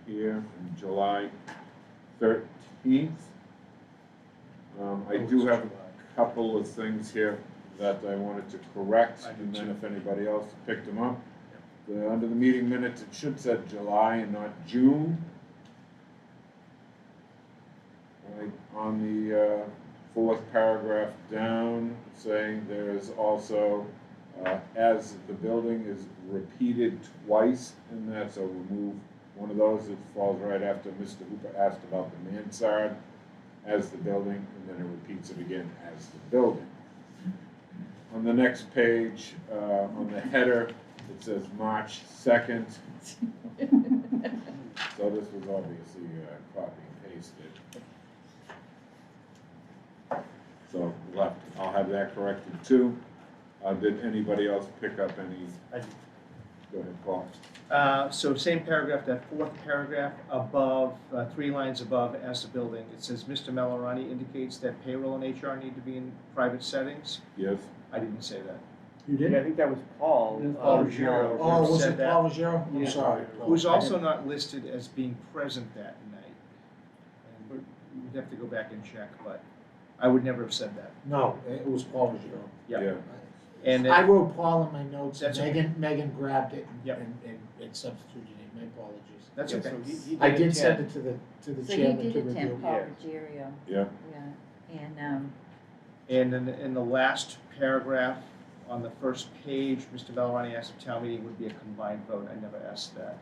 here from July 13th. I do have a couple of things here that I wanted to correct, and then if anybody else picked them up. Under the meeting minutes, it should say July and not June. Right, on the fourth paragraph down, saying there is also, as the building is repeated twice in that, so remove one of those. It falls right after Mr. Hooper asked about the mansard as the building, and then it repeats it again as the building. On the next page, on the header, it says March 2nd. So this was obviously copy and pasted. So I'll have that corrected too. Did anybody else pick up any? Go ahead, Paul. So same paragraph, that fourth paragraph above, 3 lines above, as the building, it says Mr. Malorani indicates that payroll and HR need to be in private settings. Yes. I didn't say that. You did? Yeah, I think that was Paul. Paul Ruggiero. Oh, was said it that. Paul Ruggiero? I'm Yeah. sorry. Who's also not listed as being present that night. And we'd have to go back and check, but I would never have said that. No, it was Paul Ruggiero. Yeah. And I wrote Paul in my notes, That's Megan grabbed it Yep. and substituted it, my apologies. That's Yeah, okay. so he I did attend. send it to the So you chairman to did review. attend Paul Yeah. Ruggiero. Yeah. Yeah, and, And in the last paragraph, on the first page, Mr. Malorani asked if town meeting would be a combined vote. I never asked that.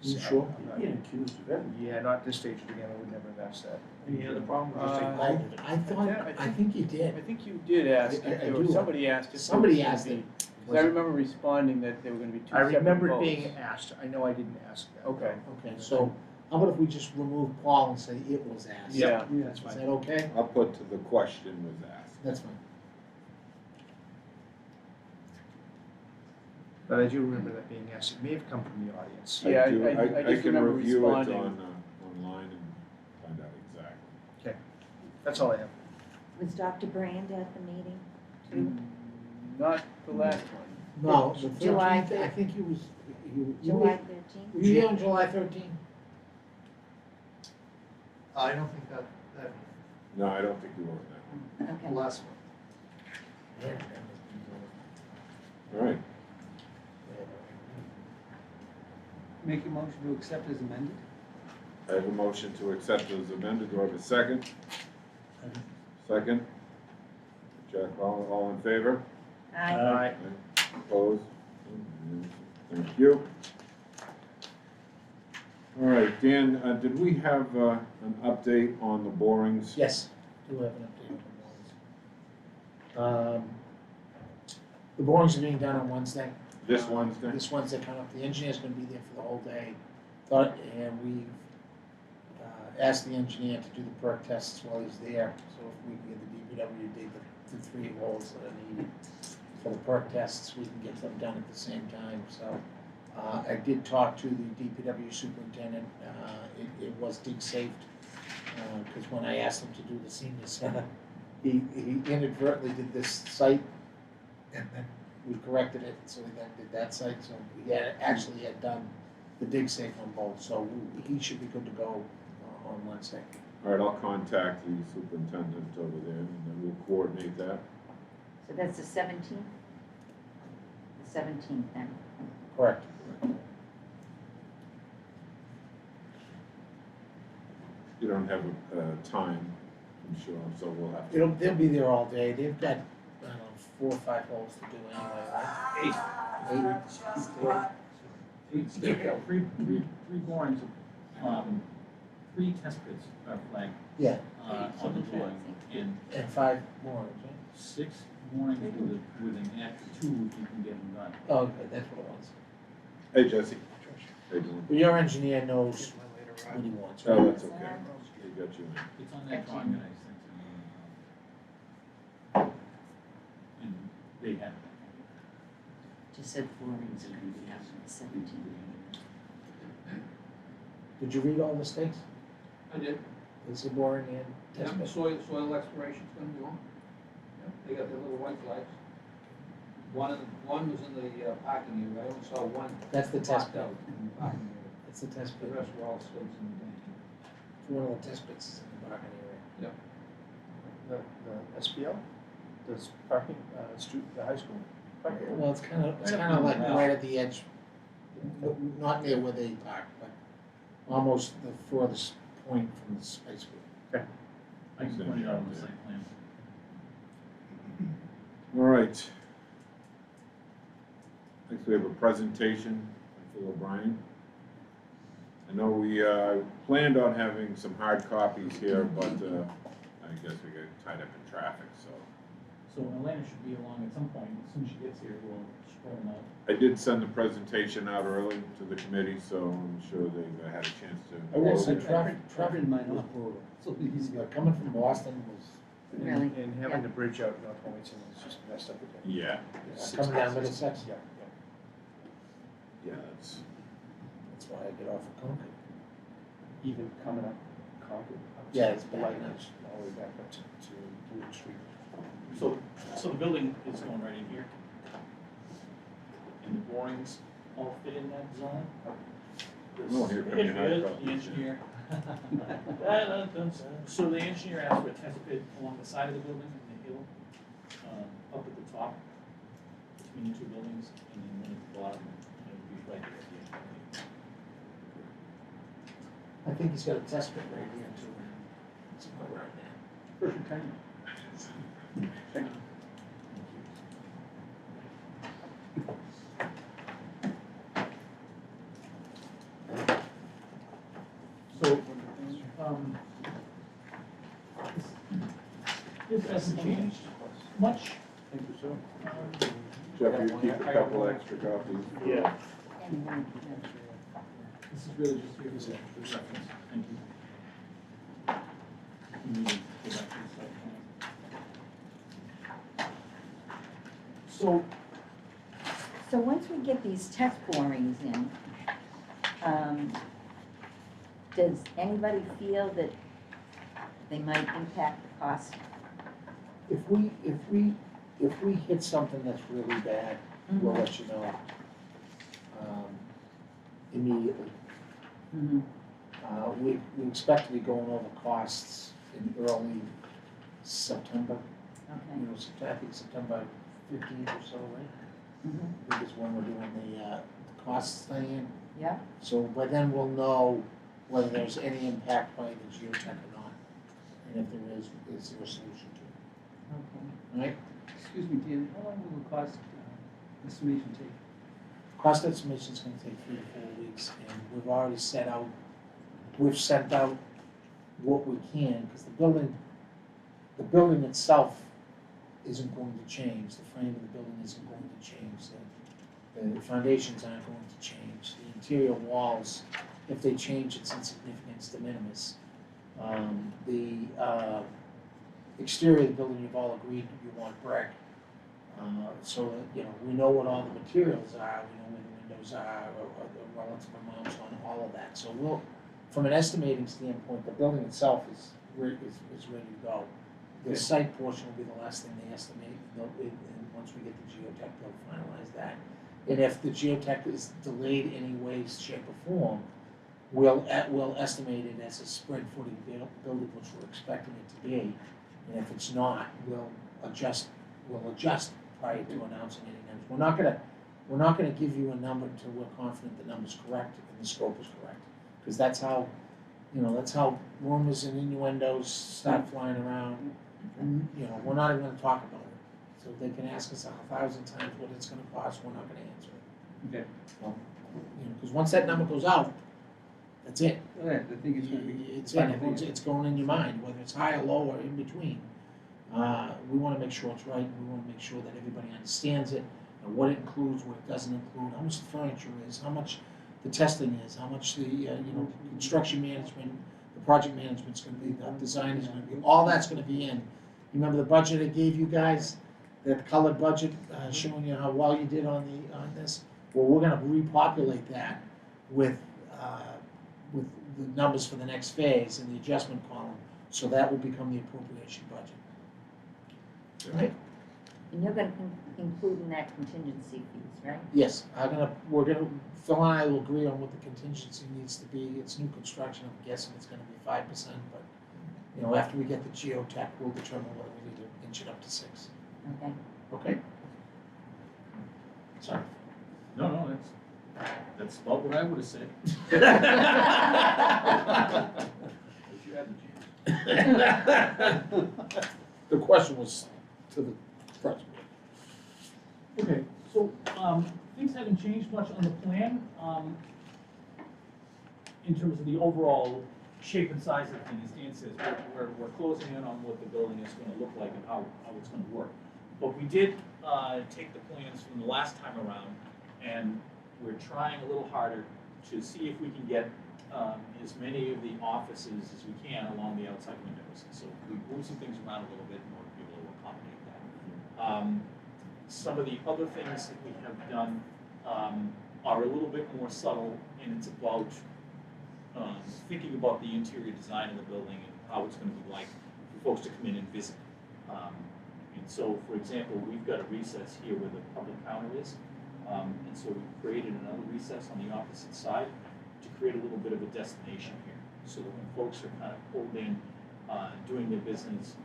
You So, sure? I'm not- Being accused of everything. Yeah, not at this stage again, I would never have asked that. Any other problem? I thought, I think you I did. think you did ask, I if there do. was, somebody asked if. Somebody there was asked gonna it. be- 'cause I remember responding that there were gonna be two I separate remembered votes. being asked. I know I didn't ask that. Okay. Okay, so how about if we just remove Paul and say it was asked? Yeah. That's Is fine. that okay? I'll put to the question was asked. That's fine. But I do remember that being asked. It may have come from the audience. Yeah, I just can remember review it responding. online and find out exactly. That's all I have. was Dr. Brand at the meeting too? Not the last one. No, the July 13th, I think he was, July were 13th? you here on July 13th? I don't think that No, I don't think you wrote that one. Okay. last one. All right. Make a motion to accept as amended? I have a motion to accept as amended. Do I have a second? Second? Jack, all in favor? Aye. Opposed? Thank you. All right, Dan, did we have an update on the borings? Yes, do have an update on the borings. The borings are being done on Wednesday. This Wednesday? This Wednesday coming up. The engineer's gonna be there for the whole day. And we've asked the engineer to do the perk tests while he's there. So if we can get the DPW to dig the 3 holes that are needed for the perk tests, we can get them done at the same time. So I did talk to the DPW superintendent. It was dig safed, because when I asked him to do the senior center, he inadvertently did this site, and then we corrected it, so he then did that site. So he actually had done the dig safe on both, so he should be good to go on Wednesday. All right, I'll contact the superintendent over there, and then we'll coordinate that. So that's the 17th? The 17th then? Correct. You don't have a time, I'm sure, so we'll have to. They'll be there all day. They've got, I don't know, 4 or 5 holes to do anyway, right? 8. Yeah, three borings, 3 test pits are flagged, Yeah, on the board, and and 5 more, right? 6 borings with an after 2 if you can get them done. Oh, okay, that's what it was. Hey, Jesse. Hey, Dylan. But your engineer knows what he wants, Oh, right? that's okay. He got you. It's on that drawing that I sent to you. And they have that. Just said borings are gonna be out on the 17th. Did you read all the stakes? I did. It's a boring and test Yeah, pit. soil exploration's gonna be on. Yeah, they got their little white flags. One was in the parking area. I only saw one. That's the test marked pit. out in the parking area. It's the test The pit. rest were all slopes in the bank. One of the test pits is in the parking area. The SPL, does parking, the high school parking? Well, it's kind of like right at the edge, not near where they park, but almost the furthest point from the high school. I can point it out on the site plan. All right. Next, we have a presentation by Phil O'Brien. I know we planned on having some hard copies here, but I guess we got tied up in traffic, so. So Elena should be along at some point, as soon as she gets here, we'll scroll them out. I did send the presentation out early to the committee, so I'm sure they've had a chance to. I will say go over it. traffic was brutal. But coming from Boston was, Really? And having Yeah. the bridge out North Wilmington was just messed up again. Yeah, coming down Middlesex, Yeah, yeah, that's, that's why I get off of Concord. even coming up Concord. Yeah, it's the bad. light is all the way back up to Blue Street. So the building is going right in here. And the borings all fit in that zone. Oh, here comes your hard The copy. engineer. So the engineer asked for a test pit along the side of the building in the hill, up at the top, between the two buildings, and then one at the bottom, and it would be right there at the end. I think he's got a test pit right here too. Somewhere around there. Perfect timing. Thank you. So, this hasn't changed much. Thank you, sir. Jeff, you keep a couple extra copies. Yeah. And, This is really just here as a reference. Thank you. We need to go back to the site plan. So, So once we get these test borings in, does anybody feel that they might impact the cost? If we hit something that's really bad, we'll let you know, immediately. Mm-hmm. We expect to be going over costs in early September, Okay. I think September 15th or so, right? Mm-hmm. I think is when we're doing the costs thing. Yeah, So by then we'll know whether there's any impact by the geotech or not. And if there is there a solution to it, okay. all right? Excuse me, Dan, how long will the cost estimation take? Cost estimation is gonna take 3 to 4 weeks, and we've sent out what we can, because the building itself isn't going to change, the frame of the building isn't going to change, the foundations aren't going to change, the interior walls, if they change, it's insignificant, it's de minimis. The exterior of the building, you've all agreed you want brick. So that, we know what all the materials are, we know where the windows are, or the relative amounts on all of that. So from an estimating standpoint, the building itself is ready to go. The site portion will be the last thing they estimate, and once we get the geotech, they'll finalize that. And if the geotech is delayed any way, shape, or form, we'll estimate it as a spread footing building, which we're expecting it to be. And if it's not, we'll adjust prior to announcing any numbers. We're not gonna give you a number until we're confident the number's correct and the scope is correct. Because that's how rumors and innuendos start flying around. And, we're not even gonna talk about it. So they can ask us 1,000 times what it's gonna cost, we're not gonna answer it. Okay. Well, because once that number goes out, that's it. I think it's gonna be. It's in, it's going in your mind, whether it's high or low or in between. We wanna make sure it's right, and we wanna make sure that everybody understands it, and what it includes, what it doesn't include, how much the furniture is, how much the testing is, how much the, construction management, the project management's gonna be, the design is gonna be, all that's gonna be in. You remember the budget I gave you guys, that colored budget, showing you how well you did on this? Well, we're gonna repopulate that with the numbers for the next phase in the adjustment column, so that will become the appropriation budget. Right? And you're gonna include in that contingency fees, right? Yes, Phil and I will agree on what the contingency needs to be. It's new construction, I'm guessing it's gonna be 5%, but, you know, after we get the geotech, we'll determine whether we need to inch it up to 6. Okay. Okay? Sorry. No, that's about what I would have said. If you hadn't changed. The question was to the president. Okay, so, things haven't changed much on the plan, in terms of the overall shape and size of the thing, as Dan says, we're closing in on what the building is gonna look like and how it's gonna work. But we did, take the plans from the last time around, and we're trying a little harder to see if we can get, as many of the offices as we can along the outside windows. So we moved some things around a little bit in order to be able to accommodate that. Some of the other things that we have done are a little bit more subtle, and it's about thinking about the interior design of the building and how it's going to be like for folks to come in and visit. And so, for example, we've got a recess here where the public counter is, and so we created another recess on the opposite side to create a little bit of a destination here, so that when folks are kind of pulled in, doing their business,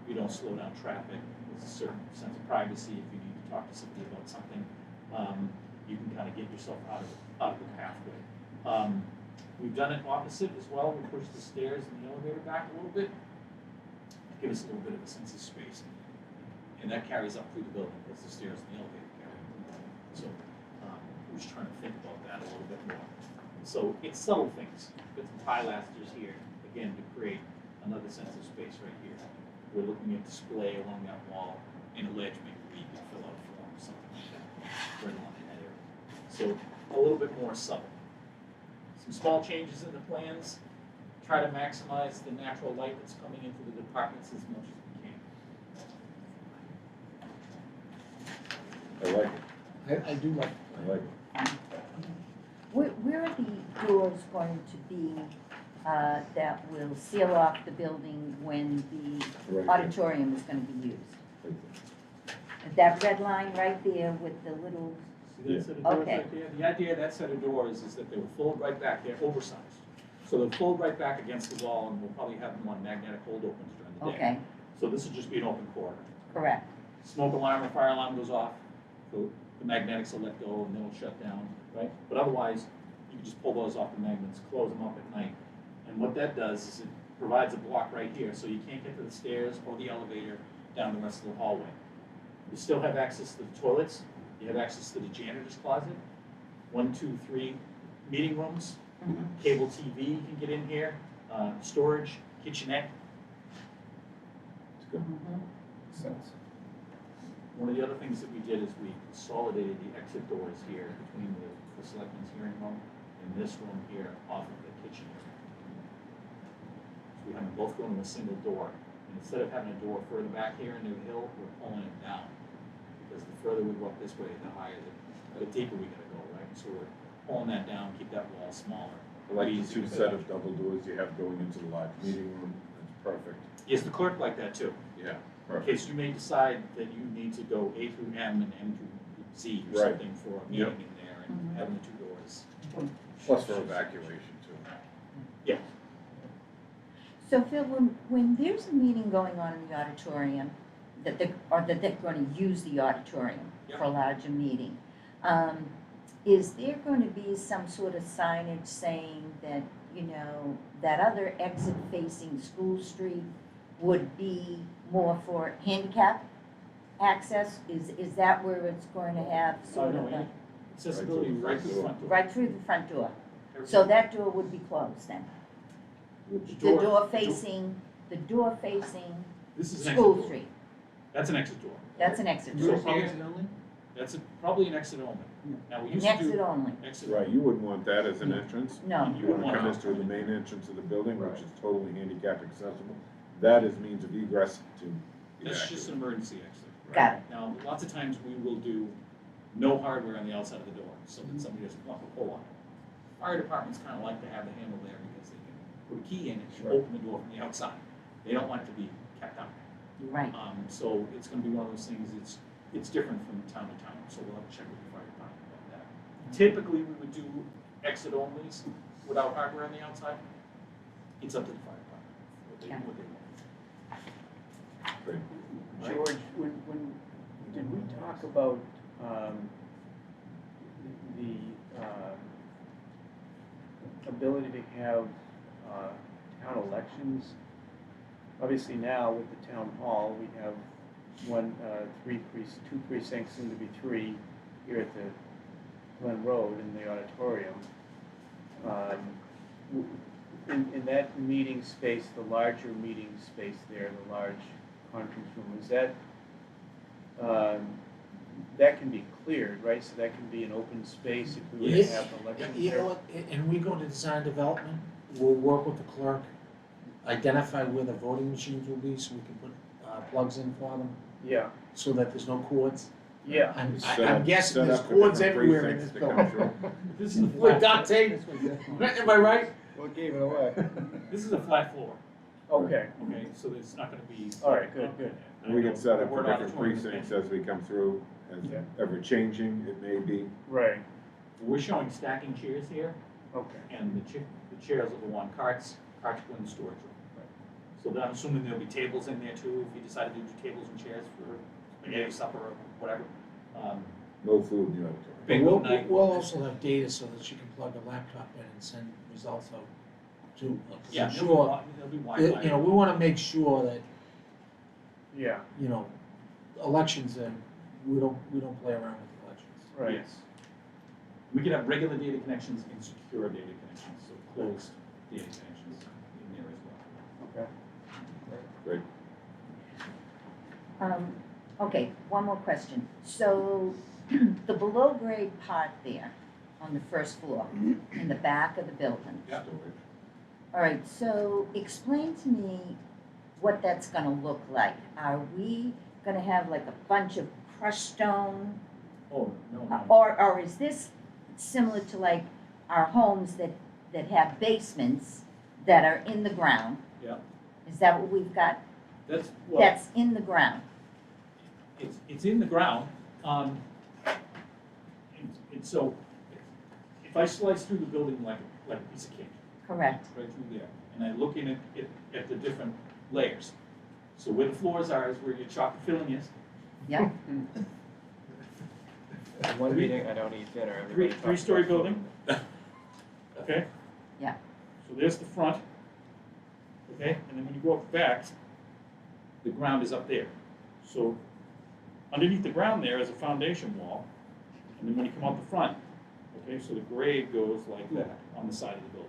we don't slow down traffic. There's a certain sense of privacy. If you need to talk to somebody about something, you can kind of get yourself out of the pathway. We've done it opposite as well. We pushed the stairs and the elevator back a little bit to give us a little bit of a sense of space, and that carries up through the building because the stairs and the elevator carry up. So we're just trying to think about that a little bit more. So it's subtle things. Put some pilasters here again to create another sense of space right here. We're looking at display along that wall and a ledge maybe where you can fill out forms, something like that, right along in that area. So a little bit more subtle. Some small changes in the plans. Try to maximize the natural light that's coming into the departments as much as we can. I like it, I do like. I like it. Where are the doors going to be that will seal off the building when the Right. auditorium is gonna be used? That red line right there with the little, See that set of doors Okay. right there? The idea of that set of doors is that they will fold right back. They're oversized. So they'll fold right back against the wall, and we'll probably have them on magnetic hold opens during the day. okay, So this will just be an open corridor. correct, Smoke alarm or fire alarm goes off, the magnetics will let go and they'll shut down, right? But otherwise, you can just pull those off the magnets, close them up at night. And what that does is it provides a block right here, so you can't get to the stairs or the elevator down the rest of the hallway. You still have access to the toilets, you have access to the janitor's closet, 1, 2, 3 meeting rooms, Mhm. cable TV you can get in here, storage, kitchenette. It's good. Mhm. Sense. One of the other things that we did is we consolidated the exit doors here between the selectmen's hearing room and this room here off of the kitchen. So we have them both going to a single door. And instead of having a door further back here into the hill, we're pulling it down. Because the further we go up this way, the higher, the deeper we gotta go, right? So we're pulling that down, keep that wall smaller. I like the Easier two to- set of double doors you have going into the large meeting room, it's perfect, Yes, the clerk like that too. yeah, In perfect. case you may decide that you need to go A through M and M through Z or Right. something for a meeting Yep. in there and Mhm. having the two doors. Plus for evacuation too. Yeah. So Phil, when there's a meeting going on in the auditorium, that they're gonna use the auditorium for a larger meeting, is there going to be some sort of signage saying that, you know, that other exit facing School Street would be more for handicap access? Is that where it's going to have sort of a, Accessibility right through the front door. right through the front door? So that door would be closed then? Which The door facing This is an exit School door. Street, That's an exit door. that's an exit So door, here- Exit only? That's probably an exit only. Now, we an used to exit do only, exit. Right, you wouldn't want that as an entrance. no. You You wouldn't wanna come in want through the main entrance of the building, which is totally handicap accessible. That is means of egress to That's just an evacuate. emergency exit. Got it, Now, lots of times we will do no hardware on the outside of the door, so that somebody doesn't pop a pull on it. Fire departments kind of like to have the handle there because they can put a key in it and Right. open the door from the outside. They don't like to be kept out. Right. So it's gonna be one of those things, it's different from town to town, so we'll have to check with the fire department about that. Typically, we would do exit onlys without hardware on the outside. It's up to the fire department, what they want. Great. George, when did we talk about the ability to have town elections? Obviously now with the town hall, we have two precincts, soon to be three, here at the Glen Road in the auditorium. In that meeting space, the larger meeting space there, the large conference room, is that, that can be cleared, right? So that can be an open space if we were to have elections You know there? what, and we go to design development, we'll work with the clerk, identify where the voting machines will be, so we can put plugs in for them, Yeah, so that there's no cords. yeah. I'm guessing Set there's up the cords different everywhere in this precincts to come building. through. This is a With flat, duct tape, am I right? What gave it away? this is a flat floor, Okay, okay, so there's not gonna be. all right, good, good. And we can set up We're the not different touring the precincts thing. as we come through, as Yeah. ever changing it may be. Right, We're showing stacking chairs here, okay. and the chairs are the one, carts go in the storage room. So then I'm assuming there'll be tables in there too, if you decide to do tables and chairs for spaghetti supper or whatever. No food in the auditorium. Big We'll, night. we'll also have data so that you can plug a laptop in and send results out to, Yeah, I'm there'll sure, be Wi-Fi. you know, we wanna make sure that, Yeah, you know, elections, and we don't play around with elections. right. Yes. We can have regular data connections and secure data connections, so closed data connections in there as well. Okay. Great. Okay, one more question. So the below grade part there on the first floor in the back of the building. Yeah. Storage. All right, so explain to me what that's gonna look like. Are we gonna have like a bunch of crushed stone? Oh, no. Or is this similar to like our homes that have basements that are in the ground? Yeah. Is that what we've got? Well, That's in the ground? it's in the ground, and so if I slice through the building like a piece of cake, Correct. right through there, and I look in at the different layers. So where the floors are is where your chocolate filling is. Yep. In one meeting, I don't eat dinner. Everybody talks Three-story about building. Okay? Yeah. So there's the front. Okay, and then when you go up the back, the ground is up there. So underneath the ground there is a foundation wall, and then when you come out the front, okay, so the grade goes like that on the side of the building.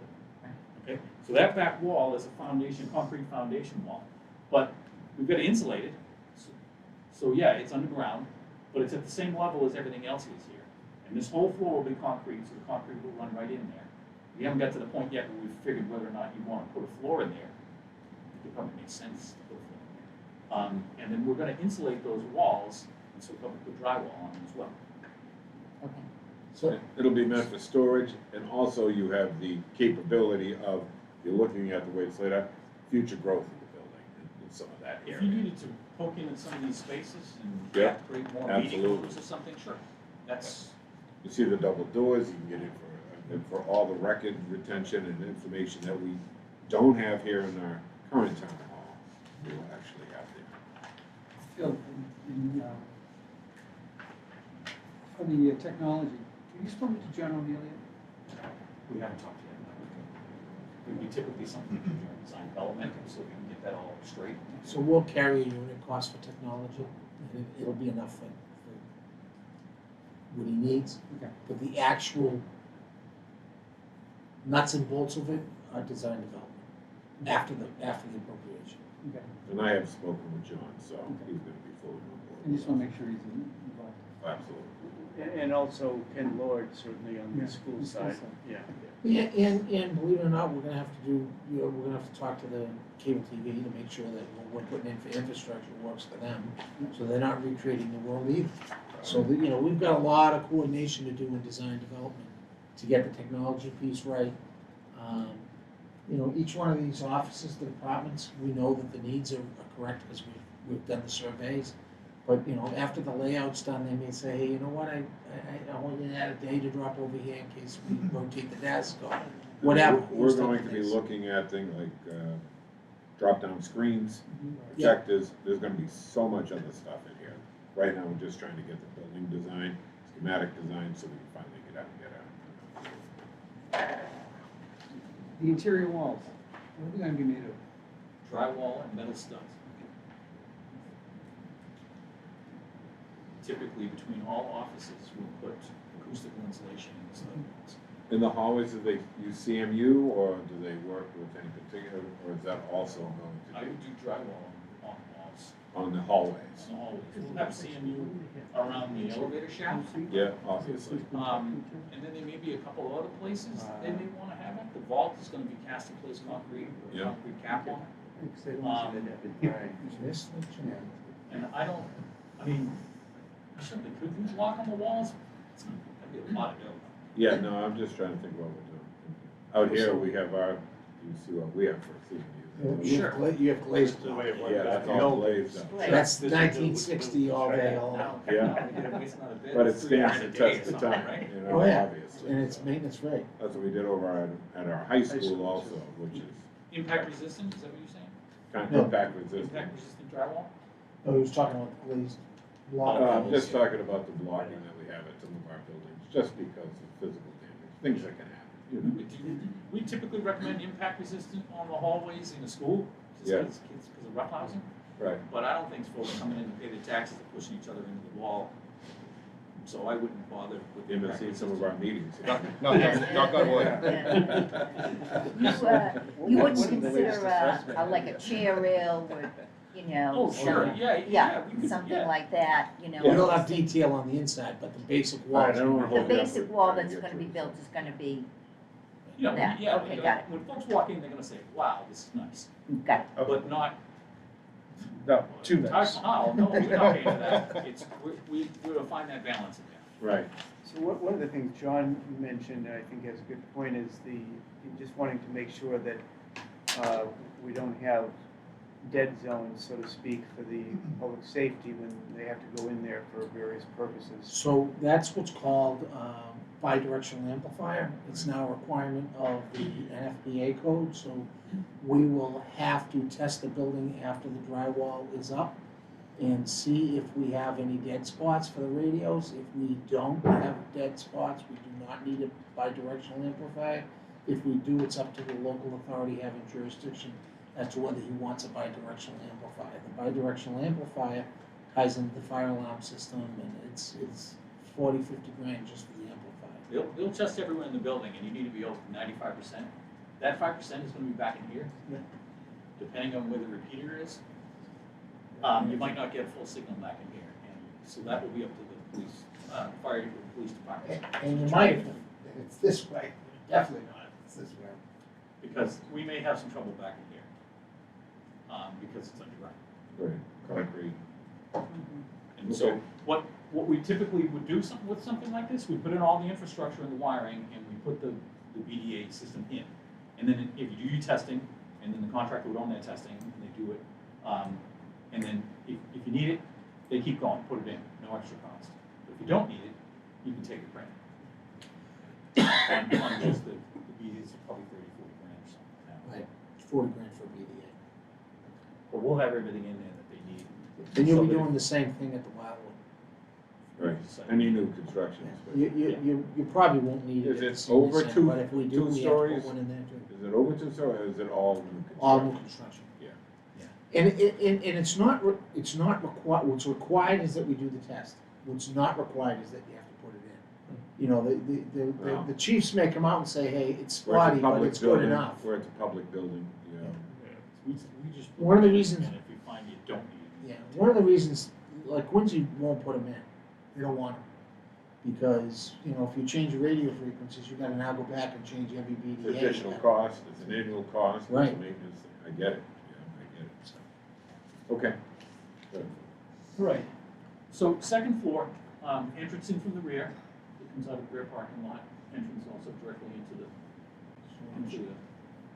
Okay, so that back wall is a foundation, concrete foundation wall, but we've got to insulate it. So yeah, it's underground, but it's at the same level as everything else is here. And this whole floor will be concrete, so the concrete will run right in there. We haven't got to the point yet where we've figured whether or not you want to put a floor in there. It probably makes sense to put a floor in there. And then we're going to insulate those walls, and so we'll put drywall on them as well. Okay. So, It'll be meant for storage, and also you have the capability of, you're looking at the way it's laid out, future growth of the building in some of that If you area. needed to poke into some of these spaces and Yeah, create more meeting absolutely. rooms or something, sure. That's, You see the double doors, you can get in for all the record retention and information that we don't have here in our current town hall, we will actually have there. Phil, for the technology, have you spoken to John O'Neill yet? we haven't talked yet. It would be typically something during design development, so we can get that all straight. so we'll carry a unit cost for technology, and it'll be enough for what he needs. Okay. But the actual nuts and bolts of it are design development, after the appropriation. Okay, And I have spoken with John, so he's gonna be fully on board. I just wanna make sure he's involved. Absolutely. And also Ken Lord, certainly on Yeah, the school the school side, side. yeah. And believe it or not, we're gonna have to do, we're gonna have to talk to the cable TV to make sure that what we're putting in for infrastructure works for them, so they're not recreating the world either. So, we've got a lot of coordination to do in design development to get the technology piece right. Each one of these offices, the departments, we know that the needs are correct because we've we've done the surveys. But, you know, after the layout's done, they may say, hey, you know what, I want you to add a day to drop over here in case we rotate the desk or whatever. We're those type going of to be things. looking at things like, drop-down screens, Yeah. projectors, there's gonna be so much other stuff in here. Right now, we're just trying to get the building design, schematic design, so we can finally get out and get out. The interior walls, what are they gonna be made of? Drywall and metal studs. Typically, between all offices, we'll put acoustical insulation in the stud walls. In the hallways, do they use CMU, or do they work with any particular, or is that also going I to would do drywall on walls, be on the hallways? on the hallways. We'll have CMU around the elevator shafts. Yeah, obviously. And then there may be a couple of other places they may wanna have it. The vault is gonna be cast in place concrete, with Yeah. concrete cap on This, it. And I mean, you certainly could do block on the walls. It's gonna be a lot of dough. Yeah, no, I'm just trying to think what we're doing. Out here, we have you see what we have for CMU. you have glazed. Yeah, that's all glazed up. That's 1960 all day, all night. Yeah. But it stands the test of time, you know, Oh, yeah. obviously. And it's maintenance free. That's what we did over at our high school also, which is Impact resistant, is that what you're saying? kind No. of impact resistant. Impact resistant drywall? Oh, he was talking about the glazed block. I'm just talking about the blocking that we have at some of our buildings, just because of physical damage, things that can happen, you know. We typically recommend impact resistant on the hallways in a school, just Yeah. because of rough housing. Right. But I don't think folks coming in to pay their taxes are pushing each other into the wall. So I wouldn't bother with You impact have seen some of resistant. our meetings. Knock on wood. You wouldn't What are the consider latest assessment? like a chair rail with, you know. Oh, sure, or- yeah, we could, Something yeah. like that, you know. We don't have detail on the inside, but the basic All right, walls. I don't wanna The hold you up basic with wall trying to that's get gonna be through. built is gonna be, Yeah, Yeah, yeah, okay, got it. when folks walk in, they're gonna say, wow, this is nice, got it. but not. No, too nice. Taj Mahal, no, we're not paying for that, it's, we'll find that balance in there. Right, So one of the things John mentioned, and I think has a good point, is just wanting to make sure that we don't have dead zones, so to speak, for the public safety when they have to go in there for various purposes. So that's what's called bidirectional amplifier. It's now a requirement of the NFPA code, so we will have to test the building after the drywall is up and see if we have any dead spots for the radios. If we don't have dead spots, we do not need a bidirectional amplifier. If we do, it's up to the local authority having jurisdiction as to whether he wants a bidirectional amplifier. The bidirectional amplifier ties into the fire alarm system, and it's 40, 50 grand just for the amplifier. They'll test everyone in the building, and you need to be open 95%. That 5% is gonna be back in here. Yeah. Depending on where the repeater is. You might not get a full signal back in here, and so that will be up to the police, fire, police department. And you might, if it's this way, definitely not if it's this way. Because we may have some trouble back in here, because it's underground. right, concrete. And so Okay. what we typically would do with something like this, we put in all the infrastructure and the wiring, and we put the BDA system in. And then if you do your testing, and then the contractor would own that testing, and they do it, and then if you need it, they keep going, put it in, no extra cost. But if you don't need it, you can take a grant. On just the BDA, it's probably 30, 40 grand or something like that. Right, 40 grand for BDA. But we'll have everything in there that they need. And you'll So be that doing the same thing at the Wildwood. Right, any new construction. You probably won't need it. Is at it the senior over center, two- But if we do, two we have to stories? put one in there too. Is it over two stories, or is it all new construction? All new construction. Yeah. And it's not required, what's required is that we do the test. What's not required is that you have to put it in. You know, Wow. the chiefs may come out and say, hey, it's Where it's a spotty, but public it's good building, enough. Where it's a public building, you know. We just. One of the reasons- And if you find you don't need it. Yeah, one of the reasons, like Quincy won't put them in, they don't want them. Because, you know, if you change your radio frequencies, you gotta now go back and change every It's BDA. additional cost, it's an annual cost, it's a Right. maintenance thing, I get it, yeah, I get it, so. Okay. Good. Right. So second floor, entrance in from the rear, it comes out of the rear parking lot, entrance also directly into the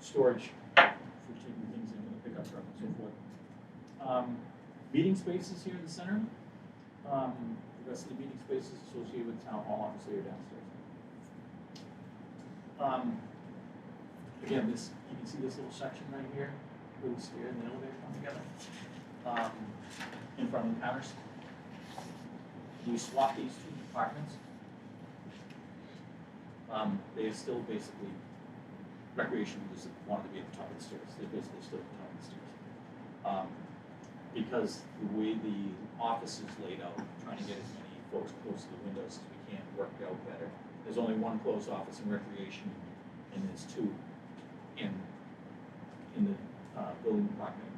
storage for taking things in with a pickup truck and so forth. meeting spaces here in the center. The rest of the meeting spaces associated with town hall office area downstairs. Again, this, you can see this little section right here, where the stair and the elevator come together, in front of the counters. We swapped these two departments. They are still basically, recreation just wanted to be at the top of the stairs. They're basically still at the top of the stairs. Because the way the office is laid out, trying to get as many folks close to the windows as we can worked out better. There's only one closed office in recreation, and there's two in the building department,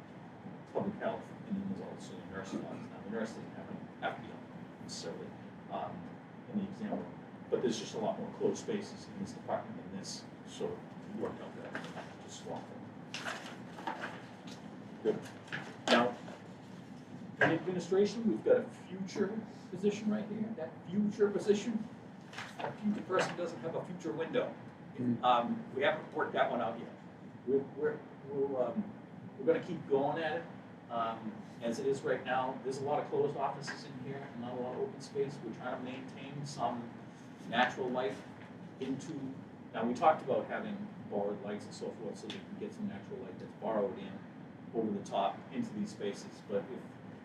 public health, and then there's also the nurse's office. Now, the nurse doesn't have to be on necessarily in the exam room, but there's just a lot more closed spaces in this department than this, so it worked out better to swap them. Good. Now, in administration, we've got a future position right here. That future position, that future person doesn't have a future window. We haven't worked that one out yet. We're going to keep going at it. As it is right now, there's a lot of closed offices in here, not a lot of open space. We're trying to maintain some natural light into. Now, we talked about having borrowed lights and so forth, so that you can get some natural light that's borrowed in over the top into these spaces. But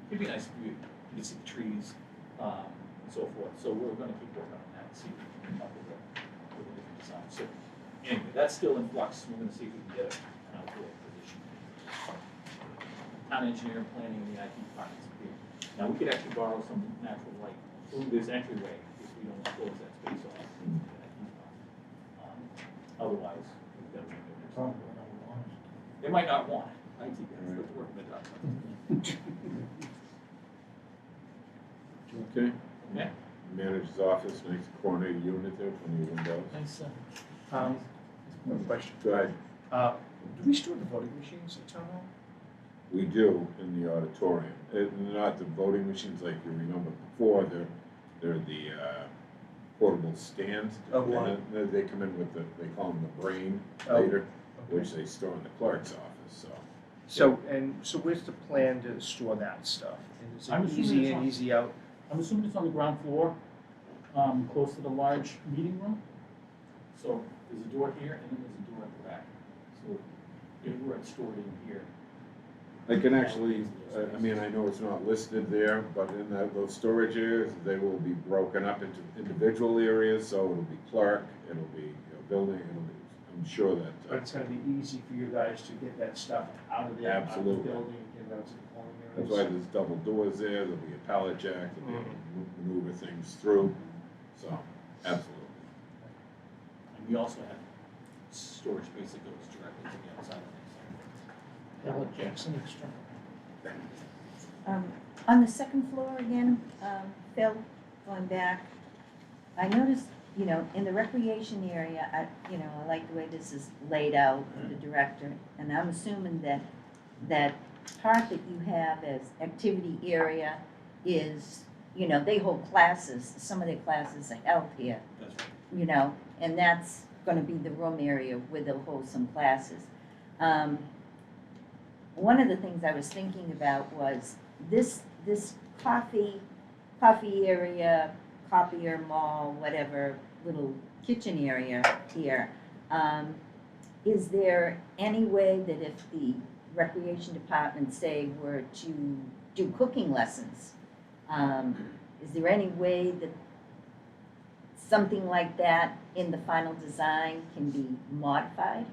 it'd be nice if you could see the trees and so forth. So we're going to keep working on that and see if we can come up with a different design. So anyway, that's still in flux. We're going to see if we can get an outdoor position. Town engineering, planning, and the IT departments are here. Now, we could actually borrow some natural light through this entryway if we don't close that space off. Otherwise, we've got to make it. They might not want it. IT guys, let's work with that. Okay. Yeah. Manager's office, nice corner unit there, plenty of windows. Nice. No question. Go ahead. Do we store the voting machines at town hall? We do in the auditorium. Not the voting machines like you remember before, they're the portable stands. Okay. And then they come in with they call them the brain Oh, later, okay. which they store in the clerk's office, so. So where's the plan to store that stuff? And is I'm it assuming easy it's in, on- easy out? I'm assuming it's on the ground floor, close to the large meeting room. So there's a door here and then there's a door at the back. So if we're stored in here. I can actually, I mean, I know it's not listed there, but in those storage areas, they will be broken up into individual areas, so it'll be clerk, it'll be building, it'll be, I'm sure that. But it's gonna be easy for you guys to get that stuff out of there, out of the Absolutely. building, get it out to the polling That's areas. why there's double doors there, there'll be a pallet jack, to be able to maneuver things through, so, absolutely. And we also have storage space that goes directly to the outside of things. Ella Jackson extra. On the second floor again, Phil, going back, I noticed, in the recreation area, I like the way this is laid out with the director, and I'm assuming that part that you have as activity area is, they hold classes, some of their classes are held here, That's right. and that's gonna be the room area where they'll hold some classes. One of the things I was thinking about was this coffee area, copier mall, whatever, little kitchen area here. Is there any way that if the recreation department, say, were to do cooking lessons, is there any way that something like that in the final design can be modified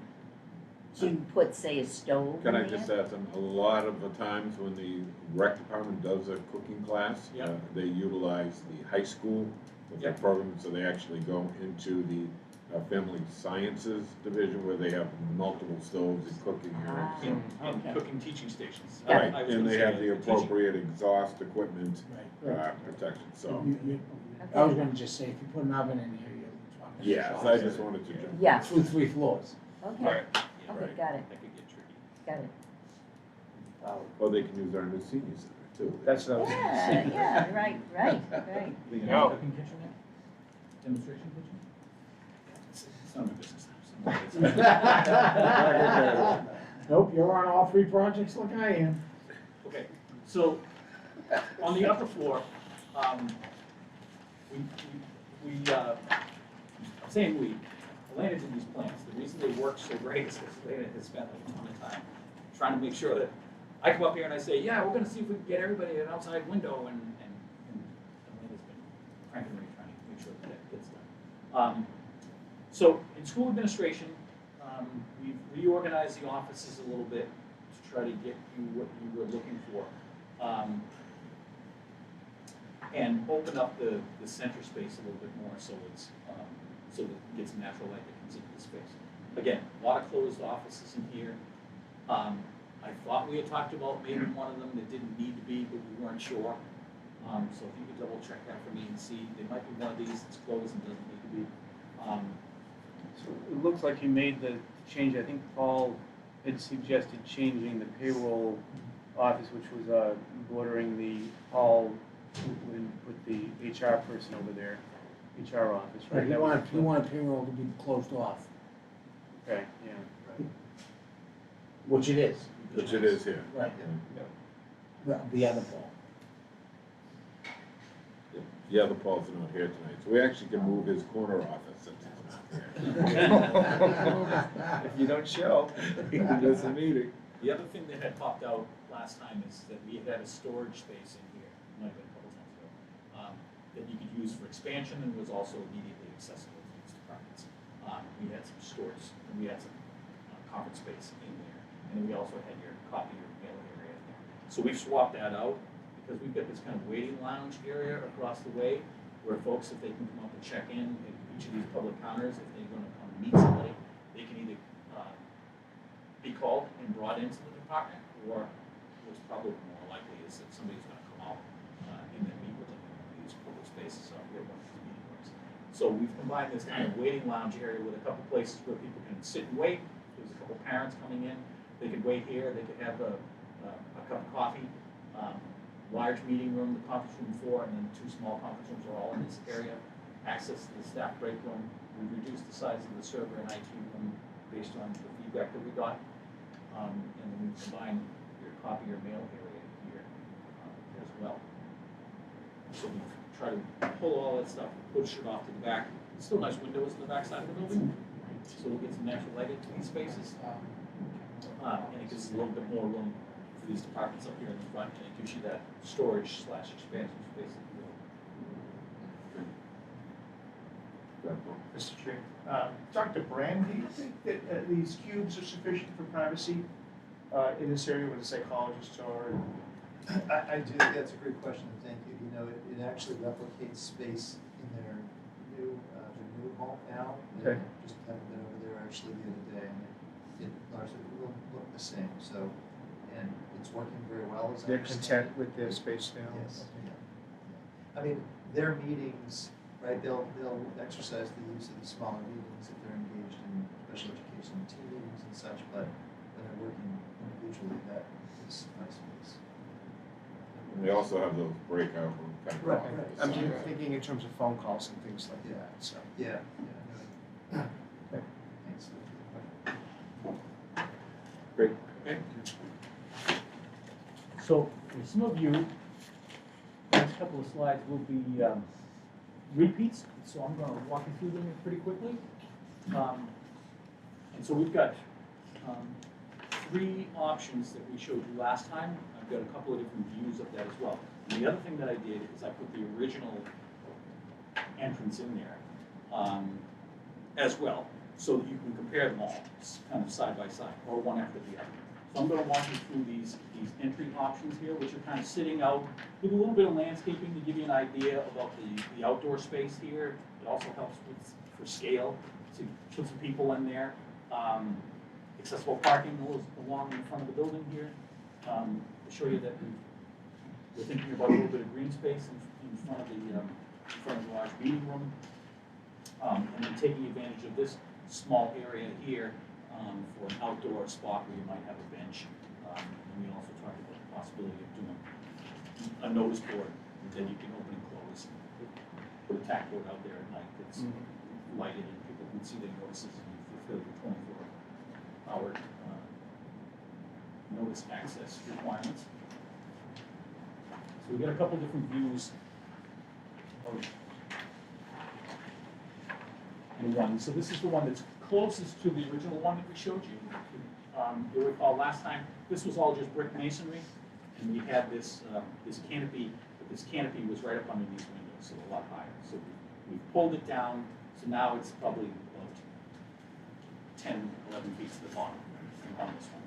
to put, say, a stove in Can I there? just add something? A lot of the times when the rec department does a cooking class, Yeah. they utilize the high school with their Yeah. program, so they actually go into the family sciences division where they have multiple stoves and cooking Ah. areas. And Okay. cooking teaching stations. Yeah. Right, I was and gonna they say have the teaching- appropriate exhaust equipment, Right. protection, so. I was gonna just say, if you put an oven in here, you're talking. Yes, I just wanted to jump. Yeah, Through 3 floors. okay, Right. okay, Right. got it, That could get tricky. got it. Or they can use our new senior center too. That's what I was gonna say. Yeah, right. They can No. have a cooking kitchen there? Demonstration kitchen? It's not my business. Nope, you're on all 3 projects like I am. Okay, so On the upper floor, I'm saying we, Elena did these plans. The reason they work so great is because Elena has spent a ton of time trying to make sure that I come up here and I say, yeah, we're gonna see if we can get everybody an outside window, and Elena's been cranking me trying to make sure that that gets done. So in school administration, we've reorganized the offices a little bit to try to get you what you were looking for. And open up the center space a little bit more so it's so that it gets natural light that comes into the space. Again, a lot of closed offices in here. I thought we had talked about maybe one of them that didn't need to be, but we weren't sure. So if you could double check that for me and see, there might be one of these that's closed and doesn't need to be. So it looks like you made the change. I think Paul had suggested changing the payroll office, which was bordering the hall, and put the HR person over there, HR office, right? You want payroll to be closed off, Okay, yeah. which it is. Which it is here. Right. The other Paul. The other Paul's not here tonight, so we actually can move his corner office since he's not here. If you don't show. He does a meeting. The other thing that had popped out last time is that we had a storage space in here, might have been a couple times ago, that you could use for expansion and was also immediately accessible to these departments. We had some storage, and we had some conference space in there, and then we also had your copy or mail area in there. So we've swapped that out because we've got this kind of waiting lounge area across the way where folks, if they can come up and check in at each of these public counters, if they're going to come meet somebody, they can either be called and brought into the department, or what's probably more likely is that somebody's going to come out and then meet with them in these public spaces out here, one of these meeting rooms. So we've combined this kind of waiting lounge area with a couple places where people can sit and wait. There's a couple parents coming in, they could wait here, they could have a cup of coffee. Large meeting room, the conference room 4, and then 2 small conference rooms are all in this area. Access to the staff break room. We reduced the size of the server and IT room based on the feedback that we got. And then we combined your copy or mail area here as well. So we try to pull all that stuff, push it off to the back. There's still nice windows in the back side of the building, so we'll get some natural light into these spaces. And it gives us a little bit more room for these departments up here in the front, and it gives you that storage / expansion space. Mr. Chair. Dr. Brand, do you think that these cubes are sufficient for privacy in this area where the psychologists are? I do think that's a great question, and thank you. You know, it actually replicates space in their new home now. Okay. I just haven't been over there actually the other day, and it largely will look the same. So, and it's working very well. As I They're understand content with their space now? Yes. Okay. Yeah. I mean, their meetings, right? They'll exercise the use of the smaller meetings if they're engaged in special education team meetings and such. But when they're working individually, that is my space. And they also have those breakout room kind of. Right, offices. I'm just thinking in terms of phone calls and things like Yeah. that, so. Yeah. Okay. Thanks for the question. Great. Okay. So for some of you, the next couple of slides will be repeats, so I'm going to walk you through them pretty quickly. And so we've got 3 options that we showed you last time. I've got a couple of different views of that as well. And the other thing that I did is I put the original entrance in there as well, so that you can compare them all, kind of side by side, or one after the other. So I'm going to walk you through these entry options here, which are kind of sitting out with a little bit of landscaping to give you an idea about the outdoor space here. It also helps for scale to put some people in there. Accessible parking along the front of the building here. To show you that we're thinking about a little bit of green space in front of the large meeting room. And then taking advantage of this small area here for an outdoor spot where you might have a bench. And we also talked about the possibility of doing a notice board that you can open and close. Put a tack board out there at night that's lighted and people can see their notices and fulfill the 24-hour notice access requirements. So So we got a couple different views of in one. So this is the one that's closest to the original one that we showed you. You'll recall last time, this was all just brick masonry, and we had this, this canopy, but this canopy was right up under these windows, so a lot higher. So we pulled it down, so now it's probably about 10, 11 feet to the bottom on this one.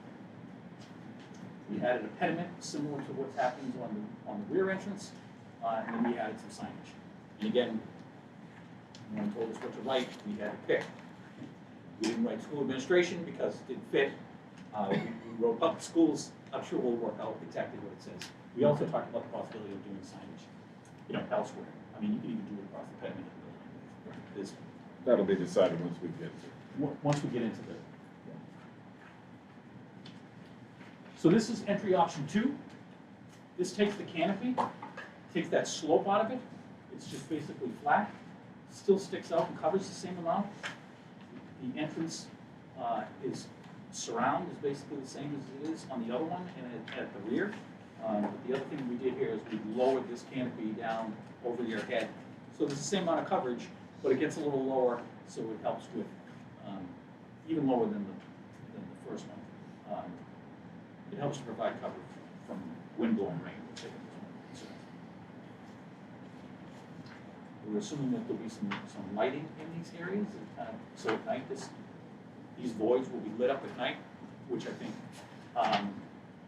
We added a pediment similar to what happens on the rear entrance, and then we added some signage. And again, no one told us what to write, we had to pick. We didn't write school administration because it didn't fit. We wrote public schools. I'm sure we'll work out exactly what it says. We also talked about the possibility of doing signage, elsewhere. I mean, you can even do it across the pediment of the building. There's That'll be decided once we get to. once we get into the. So this is entry option 2. This takes the canopy, takes that slope out of it. It's just basically flat, still sticks out and covers the same amount. The entrance is surround is basically the same as it is on the other one and at the rear. But the other thing we did here is we lowered this canopy down over your head. So there's the same amount of coverage, but it gets a little lower, so it helps with, even lower than the first one. It helps to provide cover from wind blowing rain, which I think is one of the concerns. We're assuming that there'll be some lighting in these areas, so at night these voids will be lit up at night, which I think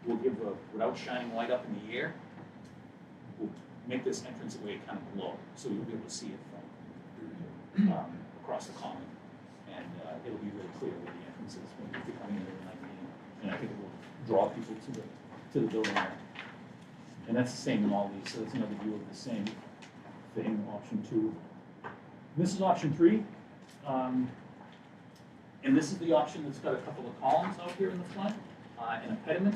will give without shining light up in the air, will make this entranceway kind of glow, so you'll be able to see it from across the common, and it'll be really clear where the entrance is when you're coming into the night meeting, and I think it will draw people to the building there. And that's the same in all these, so that's another view of the same thing, option 2. This is option 3. And this is the option that's got a couple of columns out here in the front and a pediment.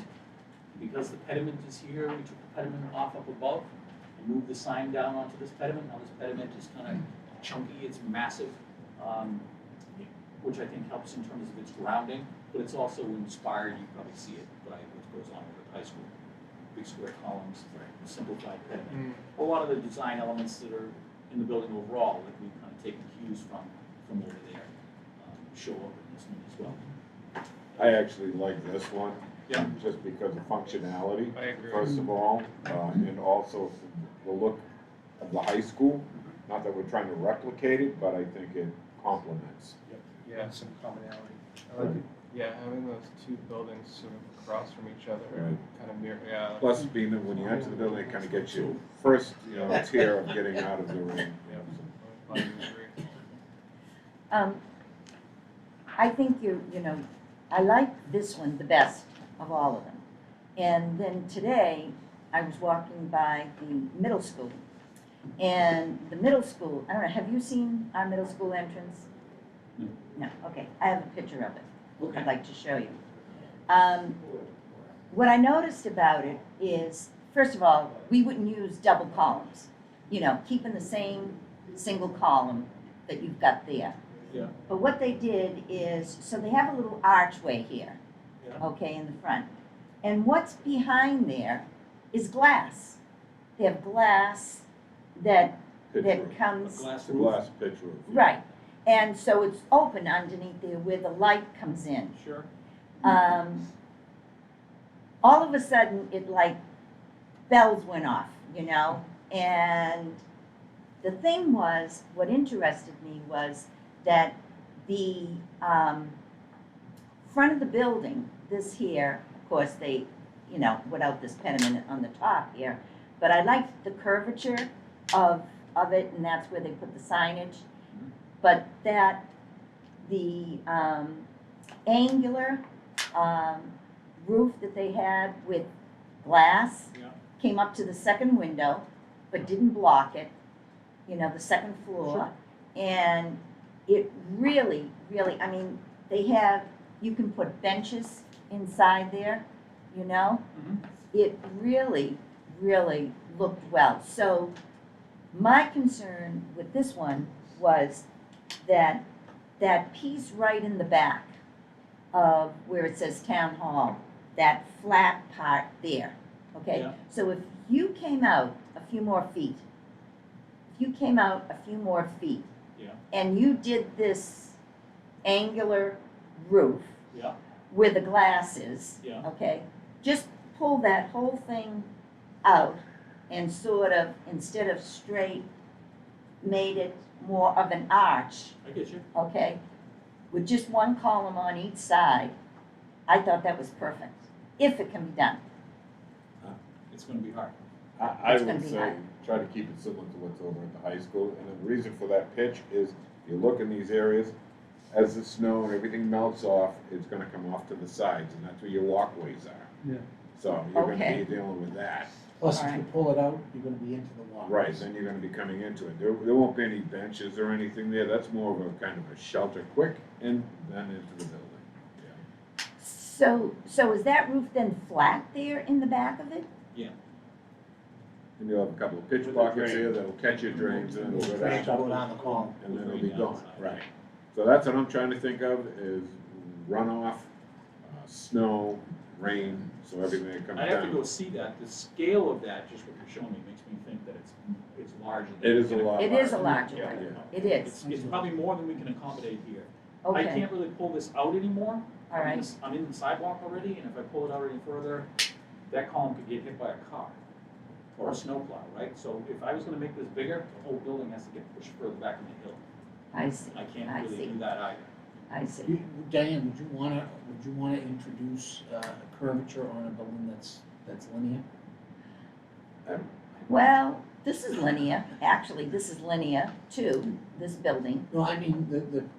Because the pediment is here, we took the pediment off up above and moved the sign down onto this pediment. Now this pediment is kind of chunky, it's massive, which I think helps in terms of its grounding, but it's also inspired, you probably see it by what goes on with the high school. Big square columns, simplified pediment. A lot of the design elements that are in the building overall, that we've kind of taken cues from over there, show up in this one as well. I actually like this one. Yeah. Just because of functionality. I agree. First of all, and also the look of the high school. Not that we're trying to replicate it, but I think it complements. Yeah, some commonality. I like it. Yeah, having those two buildings sort of across from each other, Right. kind of mirror. Yeah. Plus, being that when you enter the building, it kind of gets you first, tier of getting out of the room. I agree. I think I like this one the best of all of them. And then today, I was walking by the middle school. And the middle school, I don't know, have you seen our middle school entrance? No. No, okay, I have a picture of it. Okay. I'd like to show you. What I noticed about it is, first of all, we wouldn't use double columns. Keeping the same single column that you've got there. Yeah. But what they did is, so they have a little archway here, Yeah. okay, in the front. And what's behind there is glass. They have glass that Pitch roof. comes, Glass The roof. glass pitch roof. right. And so it's open underneath there where the light comes in. Sure. All of a sudden, it bells went off, and the thing was, what interested me was that the front of the building, this here, of course, they, without this pediment on the top here, but I liked the curvature of it, and that's where they put the signage. But that the angular roof that they had with glass Yeah. came up to the second window, but didn't block it, the second floor. And it really, really, you can put benches inside there, It really, really looked well. So my concern with this one was that piece right in the back of where it says Town Hall, that flat part there, okay? Yeah. So if you came out a few more feet, Yeah. and you did this angular roof Yeah, where the glass is, yeah, okay? Just pull that whole thing out and sort of, instead of straight, made it more of an arch, I get you. okay? With just one column on each side, I thought that was perfect, if it can be done. It's gonna be hard. I It's gonna would be say, hard. try to keep it similar to what's over at the high school, and the reason for that pitch is, you look in these areas, as the snow and everything melts off, it's gonna come off to the sides, and that's where your walkways are. Yeah. So you're gonna Okay. be dealing with that. Plus, if you Alright. pull it out, you're gonna be into the water. Right, then you're gonna be coming into it. There won't be any benches or anything there, that's more of a kind of a shelter, quick, and then into the building. Yeah. So is that roof then flat there in the back of it? And you'll have a couple of pitch With the pockets drain. here that'll catch your drains, and it'll go Drains down, will go down the column. and then it'll be gone, right. So that's what I'm trying to think of, is runoff, snow, rain, so everything that comes I have to go down. see that, the scale of that, just what you're showing me, makes me think that it's larger than. It is a lot. It is a larger. larger Yeah. one, it is, It's probably more than we can accommodate here. I okay, can't really pull this out anymore. all right, I'm in the sidewalk already, and if I pull it out any further, that column could get hit by a car or a snowplow, right? So if I was gonna make this bigger, the whole building has to get pushed further back in the hill. I see, I I can't really see. do that either. I see. Diane, would you wanna introduce a curvature on a building that's linear? Well, this is linear, actually, this is linear too, this building. No, I mean,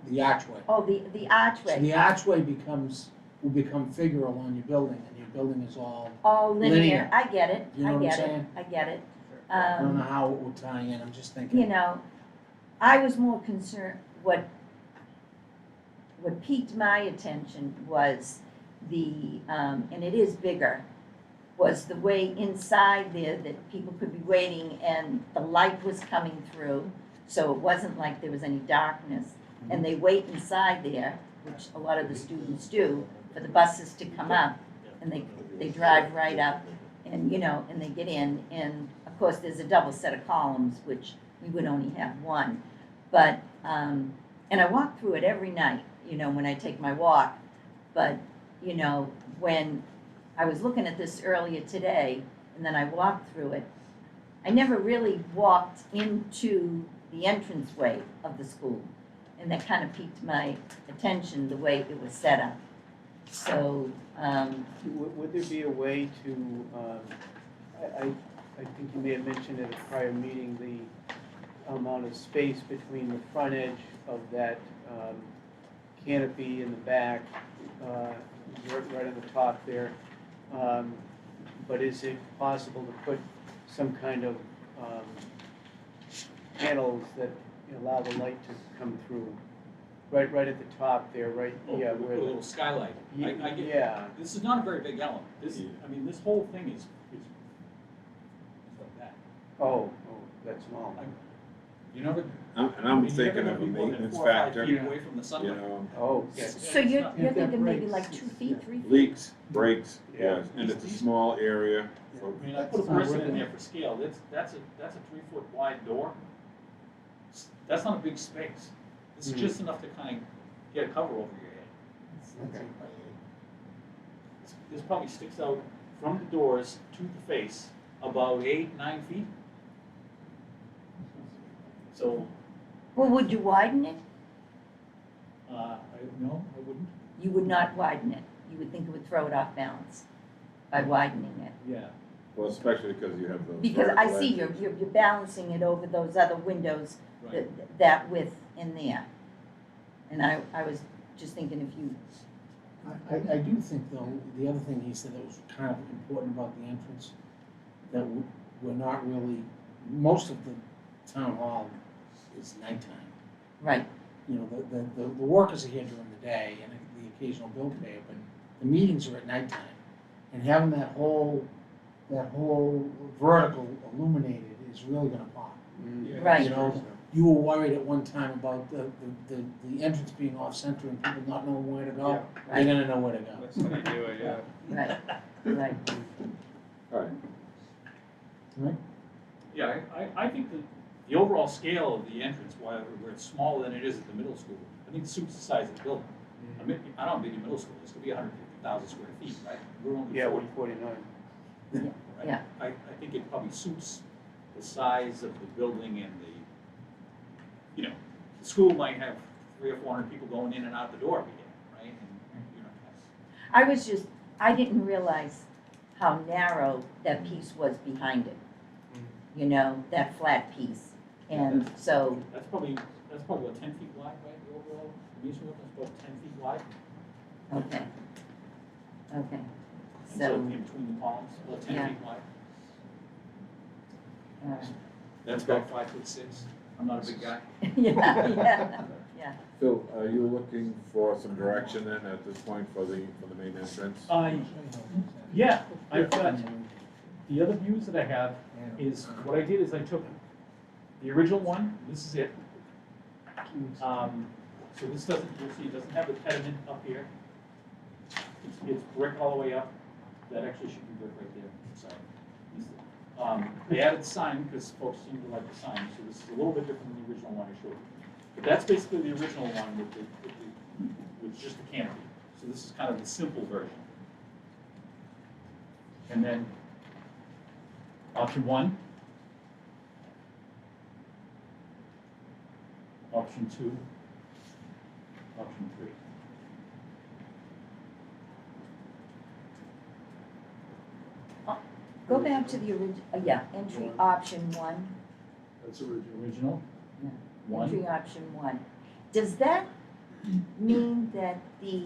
the archway. Oh, the So archway, the archway will become figural on your building, and your building is all, oh, linear, linear. I get it, You know I what I'm get it, saying? I get it. I don't know how it would tie in, I'm just thinking. You know, I was more concerned, what piqued my attention was and it is bigger, was the way inside there that people could be waiting and the light was coming through, so it wasn't like there was any darkness. And they wait inside there, which a lot of the students do, for the buses to come up, and they drive right up, and, and they get in, and of course, there's a double set of columns, which we would only have one. But, and I walk through it every night, when I take my walk, but, when I was looking at this earlier today, and then I walked through it, I never really walked into the entranceway of the school, and that kind of piqued my attention, the way it was set up. So, Would there be a way to, I think you may have mentioned at a prior meeting, the amount of space between the front edge of that canopy in the back, right on the top there. But is it possible to put some kind of panels that allow the light to come through? Right at the top there, right, Oh, yeah, with where a the. little skylight. I get, Yeah, this is not a very big element. Yeah. This whole thing is like that. oh, that's small. You never. And I'm thinking of a maintenance factor, Feet away from the sun. Oh, Yeah. so you're Yeah, you're that thinking maybe breaks, like 2 feet, 3 feet? leaks, breaks, Yeah. yes, and it's a small area. So I mean, I put a person in there for scale, that's a 3-foot wide door. That's not a big space. This is Mhm. just enough to kind of get a cover over your head. Okay. This probably sticks out from the doors to the face about 8-9 feet. So, Well, would you widen it? no, I wouldn't. You would not widen it. You would think it would throw it off balance by widening it. Yeah. Well, especially because you have those. Because I vertical see edges. you're balancing it over those other windows, Right. that width in there. And I was just thinking if you, I do think, though, the other thing he said that was kind of important about the entrance, that we're not really, most of the town hall is nighttime. right, The workers are here during the day and the occasional bill pay, but the meetings are at nighttime. And having that whole vertical illuminated is really gonna pop. right. You know, you were worried at one time about the entrance being off-center and people not knowing where to go. They're Right. gonna know where to go. That's how you do it, yeah. Right, right. All right. Right? Yeah, I think the overall scale of the entrance, where it's smaller than it is at the middle school, I think suits the size of the building. I mean, I don't think the middle school, it's gonna be 150,000 square feet, right? We're only Yeah, 40, 149. right? Yeah. I think it probably suits the size of the building and the school might have 300 or 400 people going in and out the door every day, right? And, that's- I didn't realize how narrow that piece was behind it. You know, that flat piece. And so, That's probably about 10 feet wide, right? The overall amusement is about 10 feet wide. okay. Okay. And so So, in between the palms, about 10 Yeah. feet wide. uh, That's about 5'6". I'm not a big guy. yeah. Phil, are you looking for some direction then at this point for the main entrance? Yeah, I've got, the other views that I have is, what I did is I took the original one, this is it. So this doesn't, you'll see, it doesn't have the pediment up here. It's brick all the way up. That actually should be brick right there, sorry. They added the sign because folks seem to like the sign, so this is a little bit different than the original one I showed you. But that's basically the original one with just the canopy. So this is kind of the simple version. And then option 1, option 2, option 3. Go back to the entry option 1. That's original. Yeah. 1. Entry option 1. Does that mean that the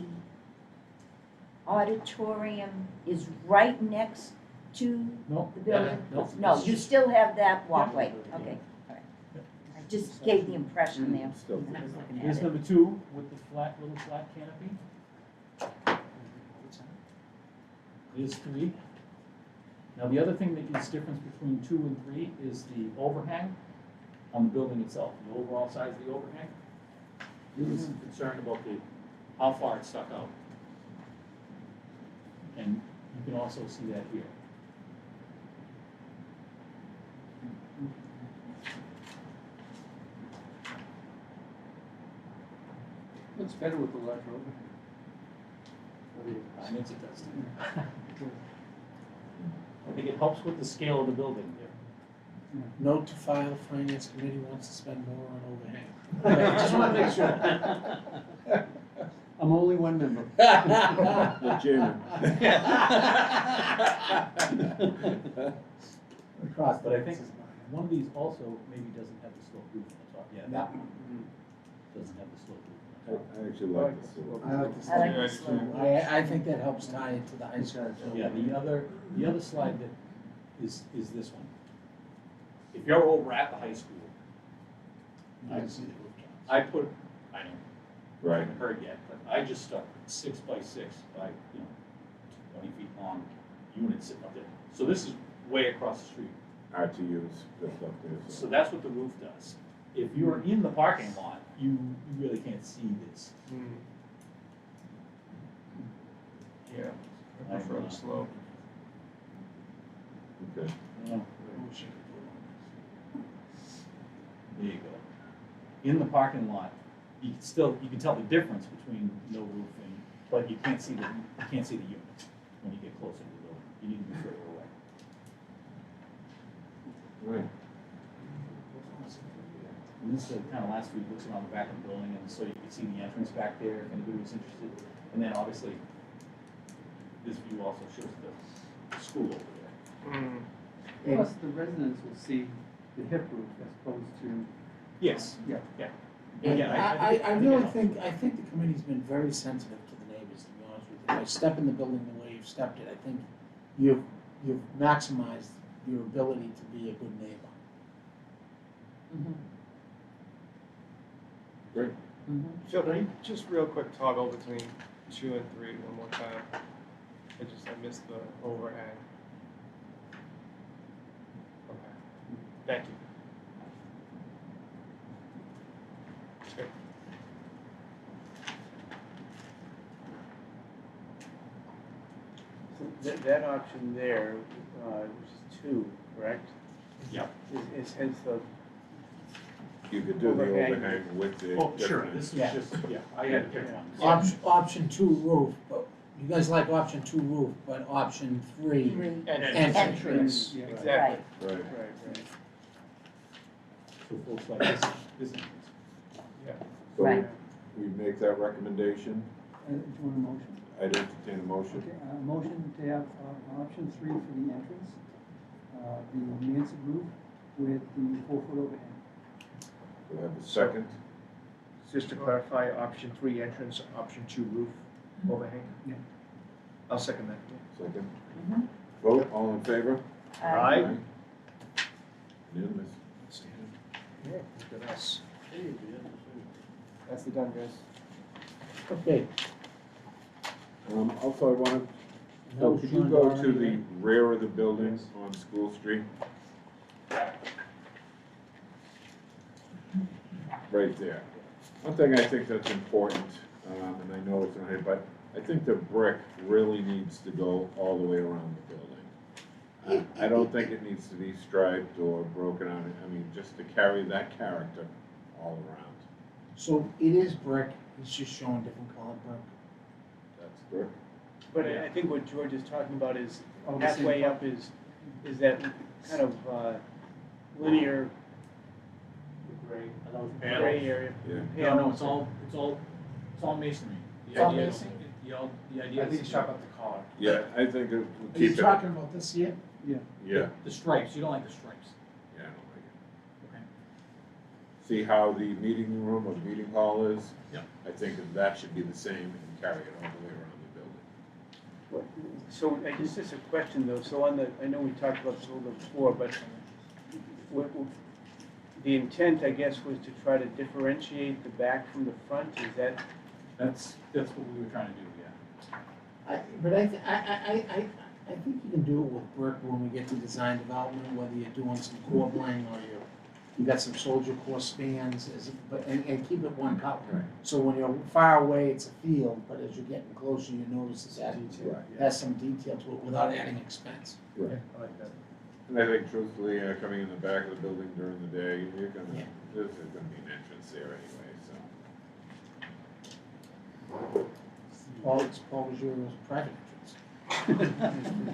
auditorium is right next to No. the building? No. No, you still have that walkway. Okay, all right. I just gave the impression there Still. when I was looking Here's at it. number 2 with the little flat canopy. Here's 3. Now, the other thing that is difference between 2 and 3 is the overhang on the building itself, the overall size of the overhang. He was concerned about how far it stuck out. And you can also see that here. Looks better with the larger overhang. I think it does. I think it helps with the scale of the building there. Note to file, finance committee wants to spend more on overhang. Just want to make sure. I'm only one member. The chairman. But I think one of these also maybe doesn't have the sloped roof on the top. Yeah, that one doesn't have the sloped roof on the top. I actually like this. I like this. I like this one. I think that helps tie it to the high school. Yeah, the other slide that is this one. If you're over at the high school, I know, I haven't heard yet, but I just stuck 6 by 6 by 20 feet long units sitting up there. So this is way across the street. RTUs just up there. So that's what the roof does. If you're in the parking lot, you really can't see this. Yeah, I prefer the slope. Okay. Yeah. There you go. In the parking lot, you can tell the difference between no roof and, but you can't see the units when you get closer to the building. You need to be further away. Right. And this is the kind of last week looks around the back of the building, and so you can see the entrance back there if anybody was interested. And then obviously, this view also shows the school over there. Plus, the residents will see the hip roof as opposed to, Yes. Yeah. Yeah. I Again, really it think the committee's been very sensitive to the neighbors, to be honest with you. By stepping the building the way you've stepped it, I think you've maximized your ability to be a good neighbor. Great. Phil, can you just real quick toggle between 2 and 3 one more time? I missed the overhang. Okay. Thank you. Great. that option there, which is 2, correct? Yep. Is hence the, You could do the Overhang. overhang with the. Oh, sure, different- this is Yeah. just, yeah, I had to pick one. Option 2 roof, but you guys like option 2 roof, but option 3 Three. entrance. Yeah, Right. exactly. Right. Right. So folks like this entrance. So Right. we make that recommendation. Do you want a motion? I'd entertain a motion. Okay, motion to have option 3 for the entrance, the mansard roof with the 4-foot overhang. Do I have a second? Just to clarify, option 3 entrance, option 2 roof overhang? Yeah. I'll second that. Second. Mhm. Vote, all in favor? Aye. Unanimous. Yeah, look at us. That's the done, guys. Okay. Also, I wanted, so could you go to the rear of the building on School Street? Right there. One thing I think that's important, and I know it's not here, but I think the brick really needs to go all the way around the building. I don't think it needs to be striped or broken out, I mean, just to carry that character all around. So it is brick, it's just showing different colored brick. That's brick. But I think what George is talking about is All the same halfway color. up is that kind of linear Gray, are those gray area. Yeah. No, it's all masonry. The It's all idea- masonry? The idea is. about the color. Yeah, I think it will Are you keep it. talking about this here? Yeah, The stripes, you don't like the stripes. yeah, I don't like it. Okay. See how the meeting room or meeting hall is? Yeah. I think that should be the same and carry it all the way around the building. So just a question though, so on the, I know we talked about this a little bit before, but the intent, I guess, was to try to differentiate the back from the front, is that? That's what we were trying to do, yeah. But I think you can do it with brick when we get to design development, whether you're doing some corbelling or you got some soldier core spans, and keep it one color. Right. So when you're far away, it's a field, but as you're getting closer, you notice that Right, yeah. has some detail to it without adding expense. Right. I like that. And I think truthfully, coming in the back of the building during the day, you're gonna, Yeah. there's gonna be an entrance there anyway, Paul was your private entrance.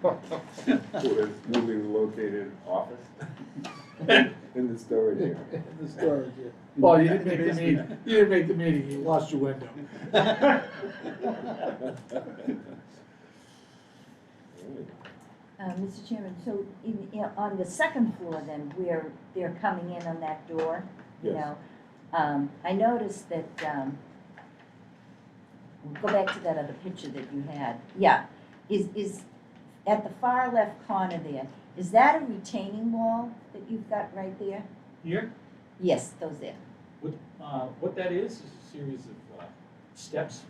so. With newly located office in the storage area. The storage, yeah. Well, you didn't make the meeting, you didn't make the meeting, you lost your window. Mr. Chairman, so on the second floor then, where they're coming in on that door, you Yes. know, I noticed that, we'll go back to that other picture that you had. Yeah, is, at the far left corner there, is that a retaining wall that you've got right there? Here, Yes, those there. what that is a series of steps.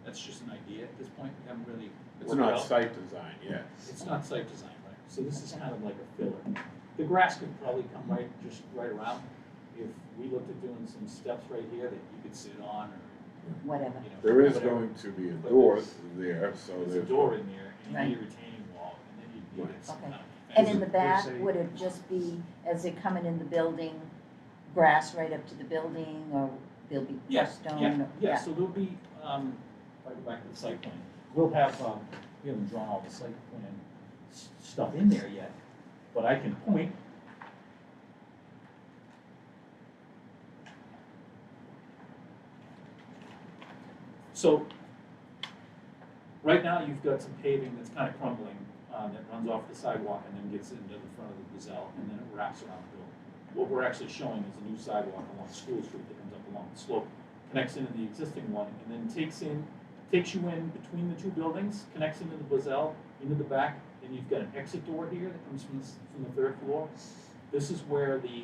That's just an idea at this point, we haven't really It's worked it not out. site design yet. It's not site design, right, so this is kind of like a filler. The grass could probably come just right around. If we looked at doing some steps right here that you could sit on, or, Whatever. you know. There is whatever. going to be a But door there's- there, so There's a there's. door in there, and you need a Right. retaining wall, and then you need some Okay. kind of And fence. in the back, There's a- would it just be, as they're coming in the building, grass right up to the building, or there'll be Yeah, crushed stone? yeah, or- yeah, so there'll be, if I go back to the site plan, we'll have, we haven't drawn all the site plan stuff in there yet, but I can point. So, right now, you've got some paving that's kind of crumbling, that runs off the sidewalk and then gets into the front of the gazelle, and then it wraps around the building. What we're actually showing is a new sidewalk along School Street that comes up along the slope, connects into the existing one, and then takes you in between the two buildings, connects into the gazelle, into the back, and you've got an exit door here that comes from the third floor. This is where the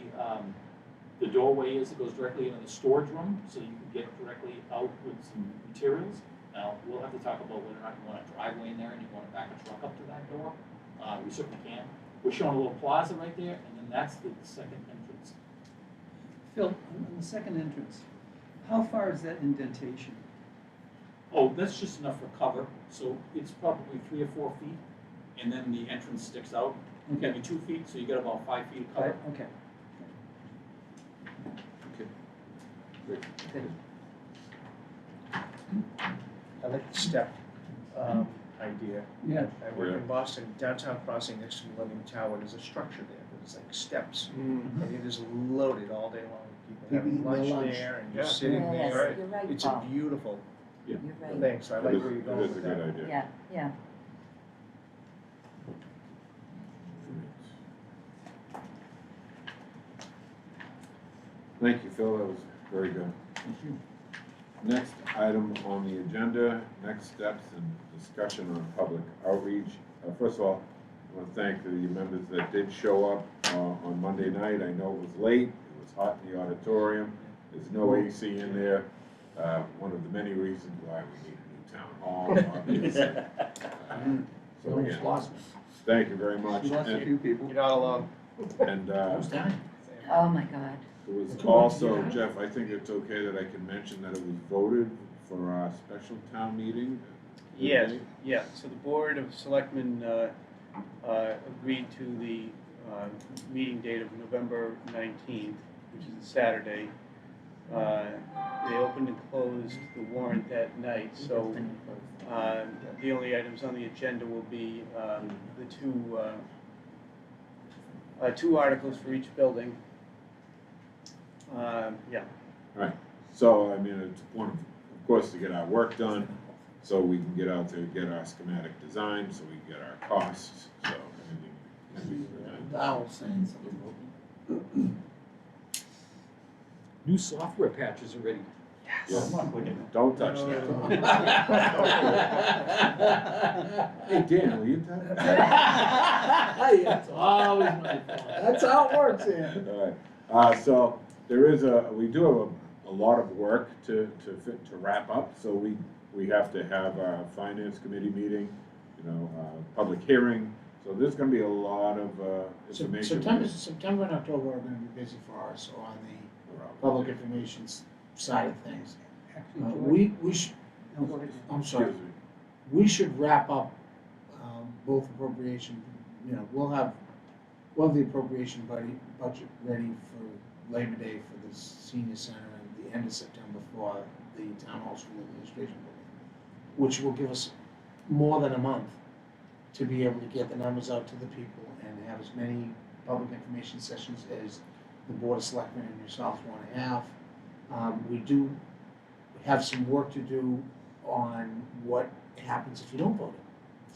doorway is, it goes directly into the storage room, so you can get directly out with some materials. Now, we'll have to talk about whether or not you want a driveway in there and you want to back a truck up to that door. We certainly can. We're showing a little plaza right there, and then that's the second entrance. Phil, on the second entrance, how far is that indentation? Oh, that's just enough for cover, so it's probably 3 or 4 feet, and then the entrance sticks out, maybe 2 feet, so you got about 5 feet of cover. Okay. Okay. Great. Good. I like the step idea. Yeah. I work in Boston, downtown crossing next to the Wilmington Tower, there's a structure there, there's like steps. Mm. And it is loaded all day long, people People having eating their lunch lunch. there, and you're Yeah. sitting Yes, there. you're right, It's a Paul. beautiful Yeah. You're right. thing, so I like where you're going It is with a good that. idea. Yeah, yeah. Thank you, Phil, that was very good. Next item on the agenda, next steps and discussion on public outreach. First of all, I want to thank the members that did show up on Monday night. I know it was late, it was hot in the auditorium, there's no AC in there. One of the many reasons why we need a new town hall, obviously. So again, Lost me. thank you very much. You lost a And- few people. You're not alone. And Who's dying? Oh, my God. there was Too much also, behind. Jeff, I think it's okay that I can mention that it was voted for our special town meeting. Yes, yeah, so the Board of Selectmen agreed to the meeting date of November 19th, which is a Saturday. They opened and closed the warrant that night, so the only items on the agenda will be the two articles for each building. Yeah. Right, so, I mean, it's one, of course, to get our work done, so we can get out there, get our schematic design, so we can get our costs, so everything. Val saying something. New software patches are ready. Yes. Don't touch that. Hey, Dan, will you touch that? It's always my fault. That's how it works, yeah. All right, so there is we do have a lot of work to wrap up, so we have to have our finance committee meeting, public hearing, so there's gonna be a lot of information. September and October are gonna be busy for us on the public information side of things. Actually, We should, No, go ahead. I'm sorry, Excuse me. we should wrap up both appropriation, we'll have the appropriation budget ready for Labor Day for the senior center and the end of September for the town hall school administration building, which will give us more than a month to be able to get the numbers out to the people and have as many public information sessions as the Board of Selectmen and yourselves want to have. We do have some work to do on what happens if you don't vote it.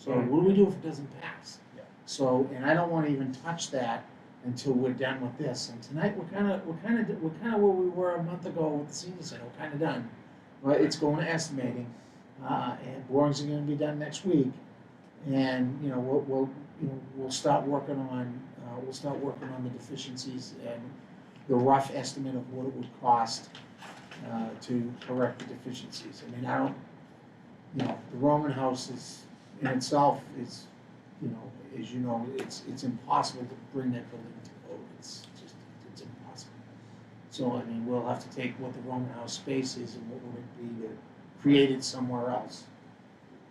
So what do we do if it doesn't pass? Yeah. So, and I don't want to even touch that until we're done with this. And tonight we're kind of where we were a month ago with the senior center. We're kind of done. But it's going to estimating, and borings are going to be done next week. And we'll start working on the deficiencies and the rough estimate of what it would cost to correct the deficiencies. I mean, the Roman house is in itself is, as you know, it's impossible to bring that building to code. It's impossible. So I mean, we'll have to take what the Roman house space is and what would it be to create it somewhere else.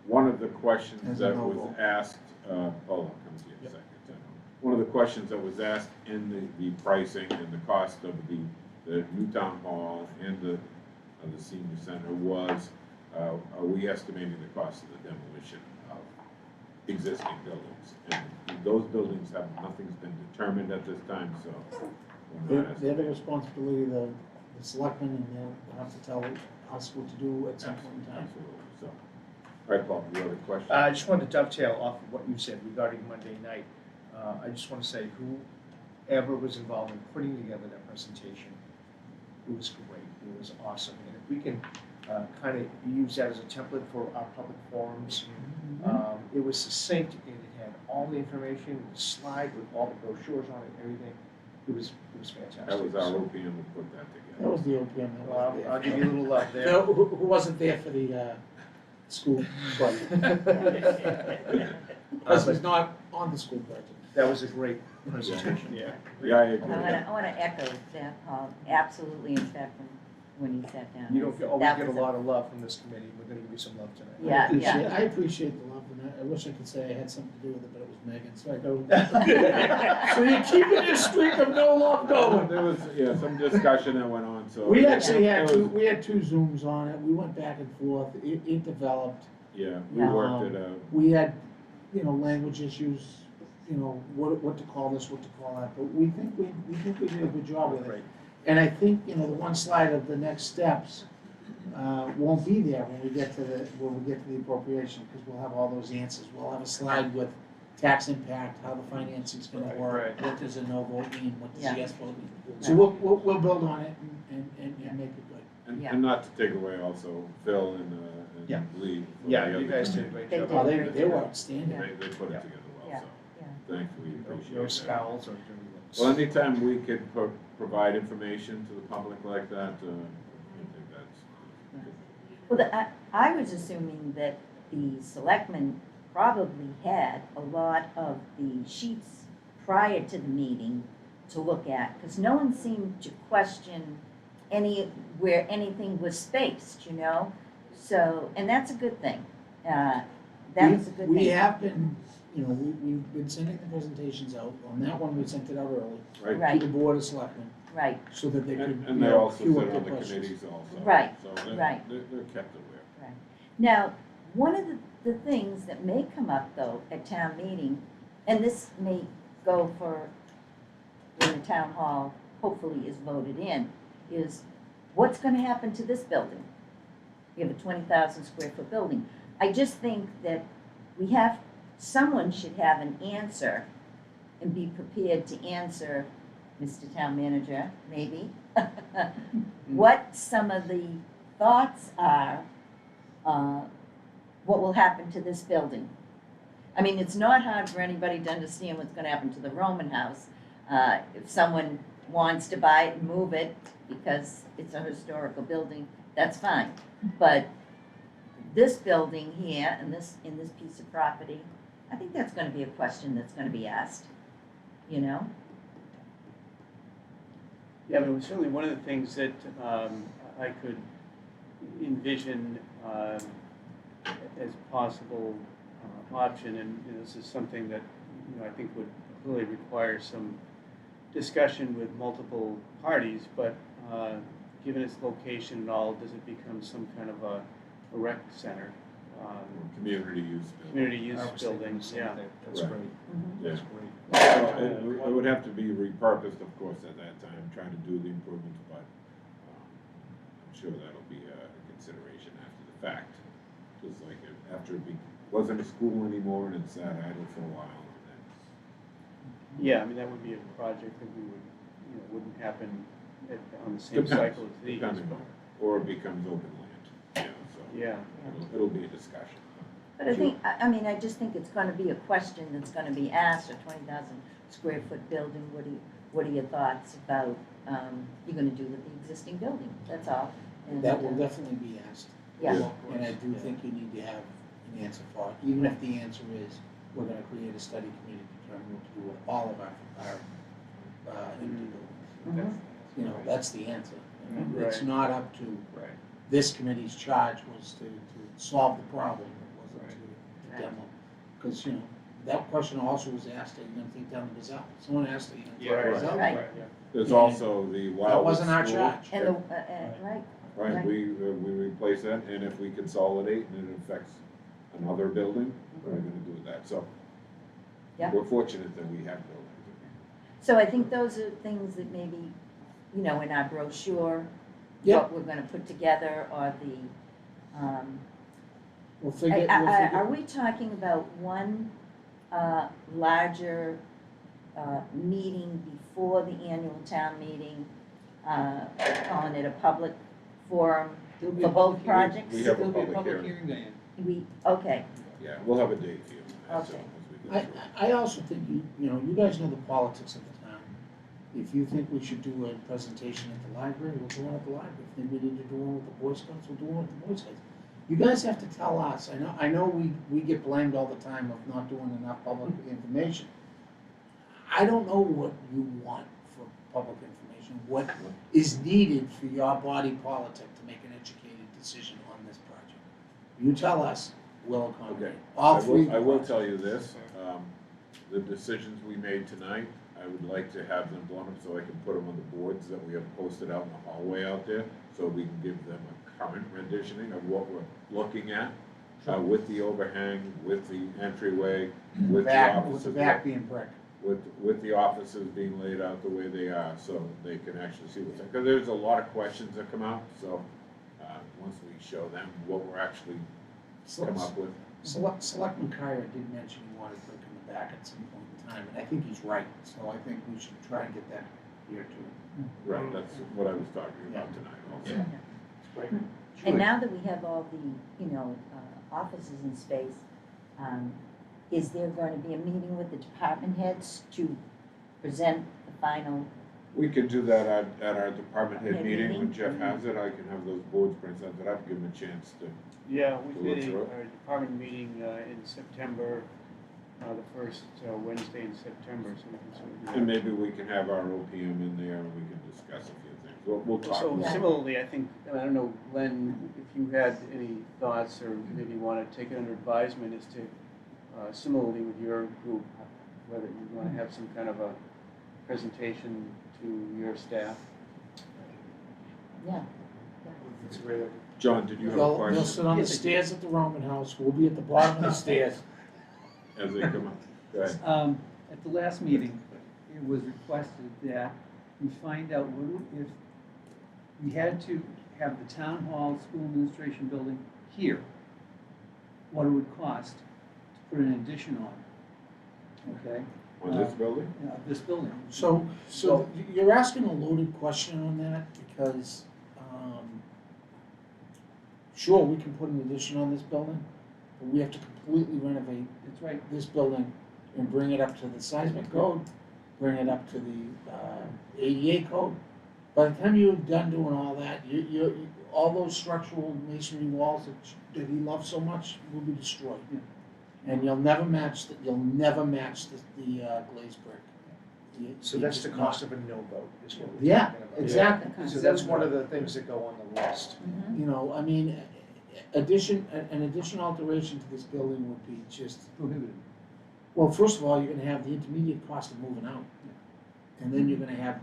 One of the questions As a that noble. was asked, I'll come to you in a second. One of the questions that was asked in the pricing and the cost of the new town hall and the senior center was, are we estimating the cost of the demolition of existing buildings? And those buildings nothing's been determined at this time, so we're not They're the estimating. responsibility of the selectmen, and they'll have to tell us what to do at some point in time. Absolutely, so. All right, Paul, you have a question? I just wanted to dovetail off of what you said regarding Monday night. I just want to say whoever was involved in putting together that presentation, it was great, it was awesome. And if we can kind of use that as a template for our public forums, it was succinct and it had all the information, the slide with all the brochures on it, everything. It was fantastic. That was our OPM who put that together. That was the OPM that Well, was there. I'll give you a little love there. No, who wasn't there for the school budget? Because he's not on the school budget. That was a great presentation, yeah. Yeah, I agree. I want to echo that, Paul, absolutely. In fact, when when he sat down. You I don't said, always "That get a was lot of love from this committee, we're gonna give you some love tonight. Yeah, I appreciate the love, and I wish I could say I had something to do with it, but it was Megan, so I go. So you're keeping this streak of no love going. There was, yeah, some discussion that went on, so. We actually had it was- we had 2 Zooms on it, we went back and forth, it developed. Yeah, we Yeah. worked it out. We had, language issues, what to call this, what to call that, but we think we did a good job with it. Great. And I think, the one slide of the next steps, won't be there when we get to the appropriation, because we'll have all those answers. We'll have a slide with tax impact, how the financing's gonna Right, work, right. what does a no vote mean, what does Yeah. a yes vote mean. So we'll build on it and make it good. And, Yeah. and not to take away also Phil and Yeah. Lee. for Yeah, the you other guys did a committee. great They job. did. Oh, they were outstanding. Yeah. They put Yeah. it together Yeah. well, so Yeah. thankfully, No appreciate no that. scowls or dirty looks. Well, anytime we could provide information to the public like that, I think that's. Well, I was assuming that the selectmen probably had a lot of the sheets prior to the meeting to look at, because no one seemed to question where anything was spaced, So, and that's a good thing. That was a good thing. We have been, we've been sending the presentations out. On that one, we sent it out early Right, Right. to the Board of Selectmen, Right, so that they could, and they also queue sit up their on the questions. committees also. Right, So right. they're kept aware. right. Now, one of the things that may come up, though, at town meeting, and this may go for when the town hall hopefully is voted in, is what's gonna happen to this building? We have a 20,000 square foot building. I just think that someone should have an answer and be prepared to answer, Mr. Town Manager, maybe, what some of the thoughts are, what will happen to this building. I mean, it's not hard for anybody to understand what's gonna happen to the Roman house. If someone wants to buy it and move it because it's a historical building, that's fine. But this building here, in this piece of property, I think that's gonna be a question that's gonna be asked, Yeah, but it was certainly one of the things that I could envision as a possible option, and this is something that I think would clearly require some discussion with multiple parties, but given its location and all, does it become some kind of a rec center? Community use. Community use I was thinking building, the same yeah. thing. That's Right. great, Yeah. that's great. So it would have to be repurposed, of course, at that time, trying to do the improvements, but I'm sure that'll be a consideration after the fact. Just like after it wasn't a school anymore and it sat idle for a while. And Yeah, I mean, that would be a project that we would, wouldn't happen on the same Depends, cycle as these. depending but- on, or it becomes open land, so Yeah, it'll be a discussion. But I just think it's gonna be a question that's gonna be asked, a 20,000 square foot building, what are your thoughts about, you're gonna do with the existing building, that's all. And, That will definitely be asked. Yeah. And I do think you need to have an answer for it, even if the answer is, we're gonna create a study committee to determine what to do with all of our empty buildings. Mhm. That's the answer. It's Right. not up to, right. this committee's charge was to solve the problem, it wasn't to Right. demo. Because, that question also was asked, are you gonna take down the gazelle? Someone asked, are you gonna take Yeah, down the right, gazelle? Right. yeah. There's And also the That Wildwood wasn't our School. charge. And right, Right, Right. we replace that, and if we consolidate and it affects another building, what are we gonna do with that? So, Yeah. we're fortunate that we have buildings. so I think those are things that maybe, in our brochure, Yep. what we're gonna put together, or We'll figure, are we talking about one, larger, meeting before the annual town meeting, calling it a public forum There'll be for a both public hearing. projects? We have a There'll be a public public hearing. hearing, Diane. Okay, Yeah, we'll have a date for you. on that, so, Okay. as we go through. I also think, you guys know the politics of the town. If you think we should do a presentation at the library, we'll do one at the library. If you think we need to do one with the Boy Scouts, we'll do one with the Boy Scouts. You guys have to tell us, I know we get blamed all the time of not doing enough public information. I don't know what you want for public information. question, what is needed for your body politic to make an educated decision on this project? You tell us, we'll accommodate. Okay. All three. I will tell you this, the decisions we made tonight, I would like to have them blown up so I can put them on the boards that we have posted out in the hallway out there, so we can give them a current renditioning of what we're looking at, with the overhang, with the entryway, with the offices. With the back being brick. With the offices being laid out the way they are, so they can actually see what's, because there's a lot of questions that come out, so, once we show them what we're actually come up with. Selectman Kyer did mention he wanted brick in the back at some point in time, and I think he's right, so I think we should try and get that here too. Right, that's what I was talking about tonight also. Great. And now that we have all the, offices in space, is there going to be a meeting with the department heads to present the final? We can do that at our department head Head meeting, when meeting? Jeff has it, I can have those boards presented up, give him a chance to. Yeah, To we look did through it. our department meeting in September, the first Wednesday in September, so we can sort of do that. And maybe we can have our OPM in there and we can discuss a few things, we'll talk. So Yeah. similarly, I think, I don't know, Len, if you had any thoughts or maybe want to take it under advisement as to, similarly with your group, whether you want to have some kind of a presentation to your staff. Yeah. It's a great idea. John, did you have a They'll question sit on the stairs at the Roman house, we'll be at the bottom of the stairs. as they come up? Go ahead. At the last meeting, it was requested that we find out if we had to have the town hall school administration building here, what it would cost to put an addition on, okay? On this building? This building. So you're asking a loaded question on that, because, sure, we can put an addition on this building, but we have to completely renovate That's right. this building and bring it up to the seismic code, bring it up to the ADA code. By the time you're done doing all that, all those structural masonry walls that he loves so much will be destroyed. Yeah. And you'll never match the glazed brick. So that's the cost of a no vote, is what we're Yeah, talking about. exactly. So that's one of the things that go on the list. Mhm. You know, I mean, an addition alteration to this building would be just, Prohibited. well, first of all, you're gonna have the intermediate cost of moving out. And then you're gonna have,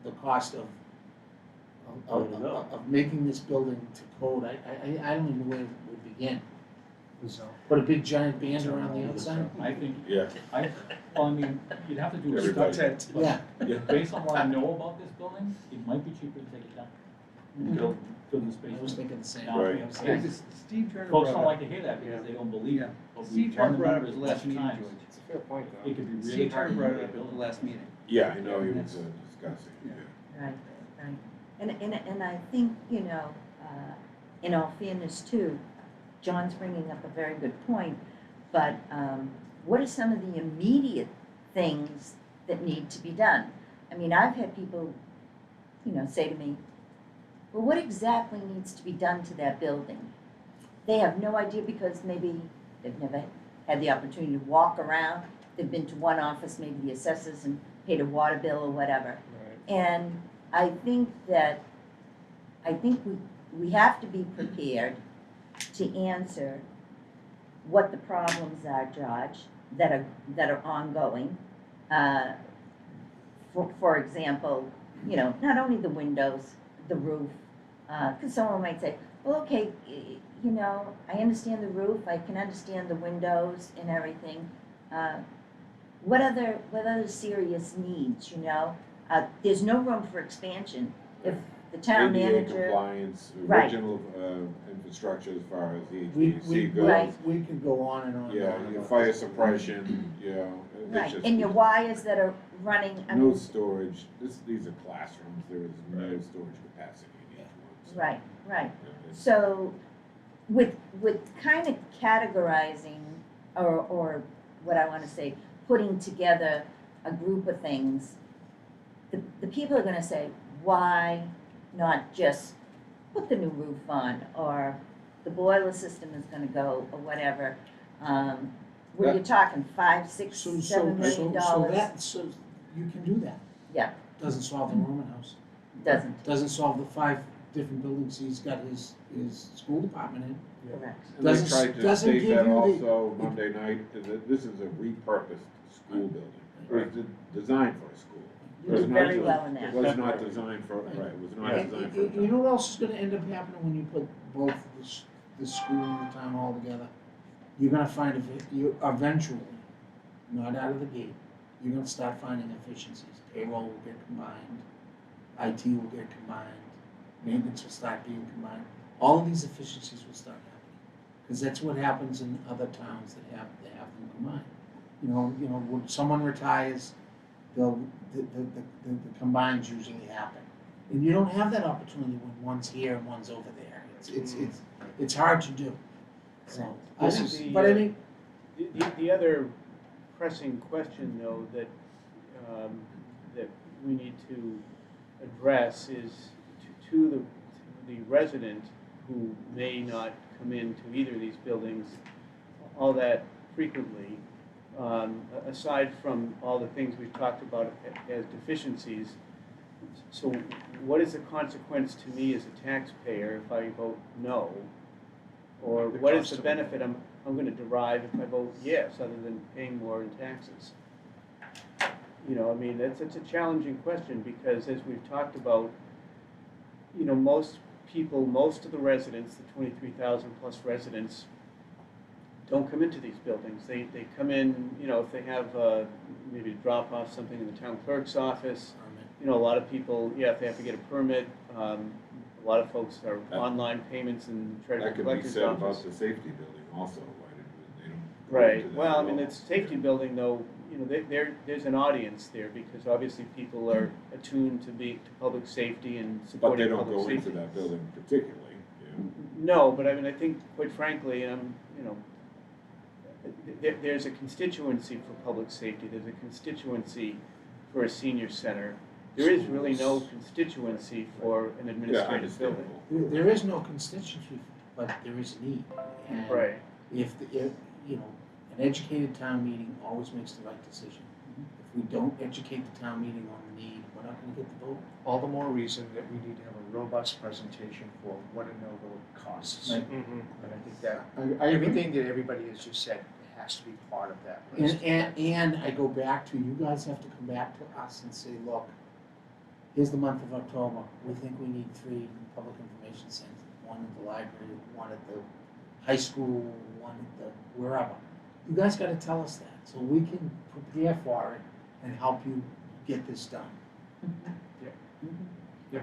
the cost of making this building to code. I don't even know where it would begin. So, Put a big giant band around the outside? I think, Yeah. well, I mean, you'd have to do Everybody. research, but Yeah, based on what I know about this building, it might be cheaper to take it down. Build the I was space. thinking the same. Now, Right. yeah. Steve Turner Folks brought don't up. like to hear that because they don't believe it, but we Steve run Turner the brought up numbers at the last last meeting, times. George. It's a fair point, though. It could be really Steve hard Turner to brought do it a up at the building. last meeting. Yeah, I know he was discussing, Yeah. yeah. Right, right. And I think, in all fairness too, John's bringing up a very good point, but what are some of the immediate things that need to be done? I mean, I've had people, say to me, well, what exactly needs to be done to that building? They have no idea because maybe they've never had the opportunity to walk around. They've been to one office, maybe the assessors, and paid a water bill or whatever. Right. And I think we have to be prepared to answer what the problems are, George, that are ongoing. For example, not only the windows, the roof, because someone might say, well, okay, I understand the roof, I can understand the windows and everything. What other serious needs, There's no room for expansion if the town ADA manager. compliance, Right. original infrastructure as far as the We HVAC goes. Right. could go on and on and Yeah, on your about fire this. suppression, it's Right, just. and your wires that are running, I No mean, storage, these are classrooms, there is no storage capacity in each one. so, right. yeah, it's- So with kind of categorizing or what I want to say, putting together a group of things, the people are going to say, why not just put the new roof on, or the boiler system is going to go, or whatever. Where you're talking $5, $6, $7 million. So you can do that. Yeah. doesn't solve the Roman house. Doesn't, Doesn't solve the 5 different buildings he's got his school department in. correct. And they Doesn't- tried to doesn't state give that you the- also Monday night, that this is a repurposed school building. It was designed for a school. It You was did not very de- well in that. It was not designed for, right, it was not And designed for. you know what else is gonna end up happening when you put both the school and the town hall together? You're gonna find you eventually, not out of the gate, you're gonna start finding efficiencies. Payroll will get combined, IT will get combined, maintenance will start being combined. All of these efficiencies will start happening. Because that's what happens in other towns that have them combined. You know, when someone retires, the combines usually happen. And you don't have that opportunity when one's here and one's over there. It's hard to do. So, This is the, but I mean, The other pressing question, though, that we need to address is to the resident who may not come into either of these buildings all that frequently, aside from all the things we've talked about as deficiencies. So what is the consequence to me as a taxpayer if I vote no? Or The what is cost the of- benefit I'm going to derive if I vote yes, other than paying more in taxes? You know, I mean, it's a challenging question because as we've talked about, you know, most of the residents, the 23,000 plus residents, don't come into these buildings. They come in, you know, if they have maybe to drop off something in the town clerk's office. You know, a lot of people, if they have to get a permit. A lot of folks are online payments and treasurer That could be collector's said about office. the safety building also, why did they don't go Right, into that well, I at mean, all? it's safety building though, you know, there's an audience there because obviously people are attuned to public safety and But they supporting don't public go safety. into that building particularly, you No, but I mean, I think quite frankly, you know, there's a constituency for public safety, there's a constituency for a senior center. There is really no constituency for an Yeah, administrative building. understandable. there is no constituency, but there is a need. And Right. if you know, an educated town meeting always makes the right decision. If we don't educate the town meeting on the need, we're not gonna get the vote. All the more reason that we need to have a robust presentation for what a no vote costs. Right. And I think that I agree. everything that everybody has just said has to be part of that list. And I go back to, you guys have to come back to us and say, look, here's the month of October, we think we need 3 public information centers, 1 at the library, 1 at the high school, 1 at the wherever. You guys gotta tell us that, so we can prepare for it and help you get this done. Yeah,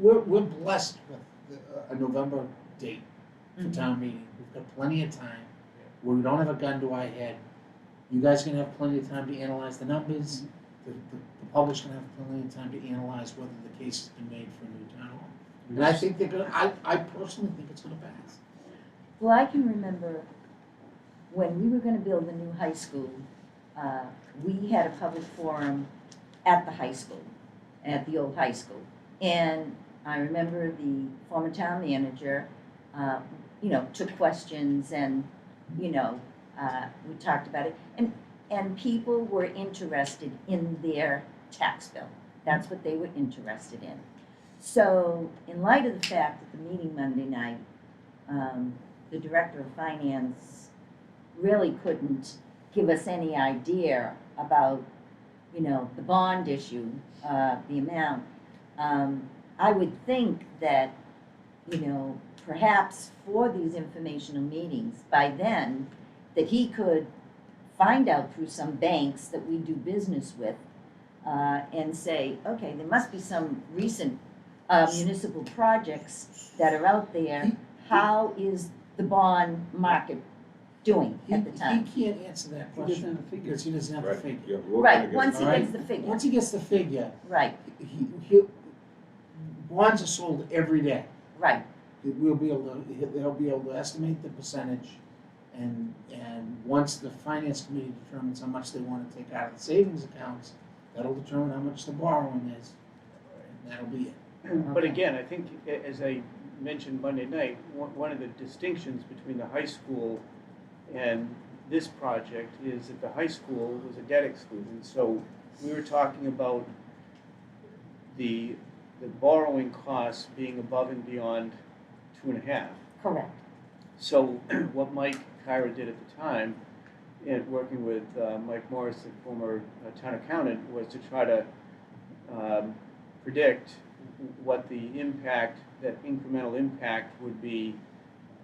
we're blessed with a November date for town meeting. We've got plenty of time, where we don't have a gun to our head. You guys are gonna have plenty of time to analyze the numbers. The public's gonna have plenty of time to analyze whether the case has been made for a new town hall. And I think they're gonna, I personally think it's gonna pass. Well, I can remember when we were gonna build the new high school, we had a public forum at the high school, at the old high school. And I remember the former town manager, you know, took questions and, you know, we talked about it. And people were interested in their tax bill. That's what they were interested in. So in light of the fact that the meeting Monday night, the director of finance really couldn't give us any idea about, you know, the bond issue, the amount. I would think that, you know, perhaps for these informational meetings, by then, that he could find out through some banks that we do business with, and say, okay, there must be some recent municipal projects that are out there. How is the bond market doing at the time? He can't answer that He doesn't question, have the figure. because he doesn't have the Right, figure. yeah, we're Right, gonna get once he it. All right. gets the figure, Once he gets the figure, right, bonds are sold every day. right, They'll be able to estimate the percentage, and once the finance committee determines how much they want to take out of the savings accounts, that'll determine how much the borrowing is, and that'll be it. But Okay. again, I think, as I mentioned Monday night, one of the distinctions between the high school and this project is that the high school was a debt exclusion, so we were talking about the borrowing costs being above and beyond 2.5. Correct. So what Mike Kyra did at the time, in working with Mike Morris, the former town accountant, was to try to predict what the impact, that incremental impact would be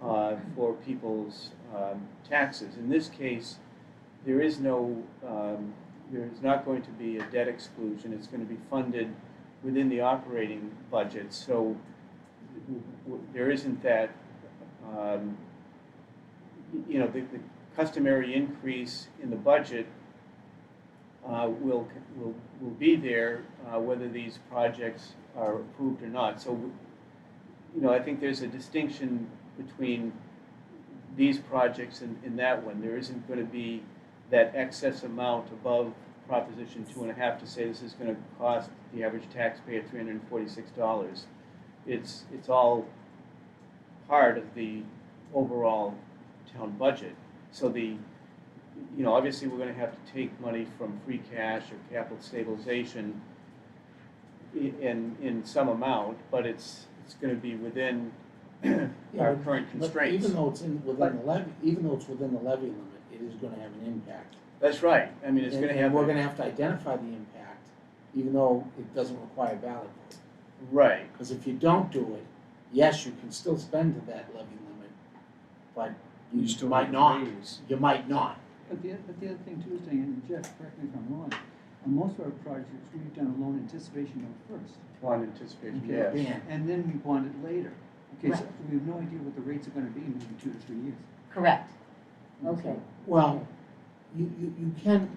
for people's taxes. In this case, there is no, there is not going to be a debt exclusion. It's going to be funded within the operating budget. So there isn't that, you know, the customary increase in the budget will be there whether these projects are approved or not. So, you know, I think there's a distinction between these projects and that one. There isn't going to be that excess amount above Proposition 2.5 to say this is going to cost the average taxpayer $346. It's all part of the overall town budget. So you know, obviously we're going to have to take money from free cash or capital stabilization in some amount, but it's going to be within our current But constraints. even though it's within the levy, even though it's within the levy limit, it is gonna have an impact. That's right. I mean, it's And- going to and have. we're gonna have to identify the impact, even though it doesn't require ballot vote. Right. Because if you don't do it, yes, you can still spend to that levy limit, but you still might need not. to raise. You might not. But the other thing too is, Diane, and Jeff, correct me if I'm wrong, on most of our projects, we've done a loan anticipation note first, On anticipation, Okay, yes. Dan. and then we bond it later. Okay, so Right. we have no idea what the rates are gonna be in maybe 2 to 3 years. Correct. Okay. Well, you can.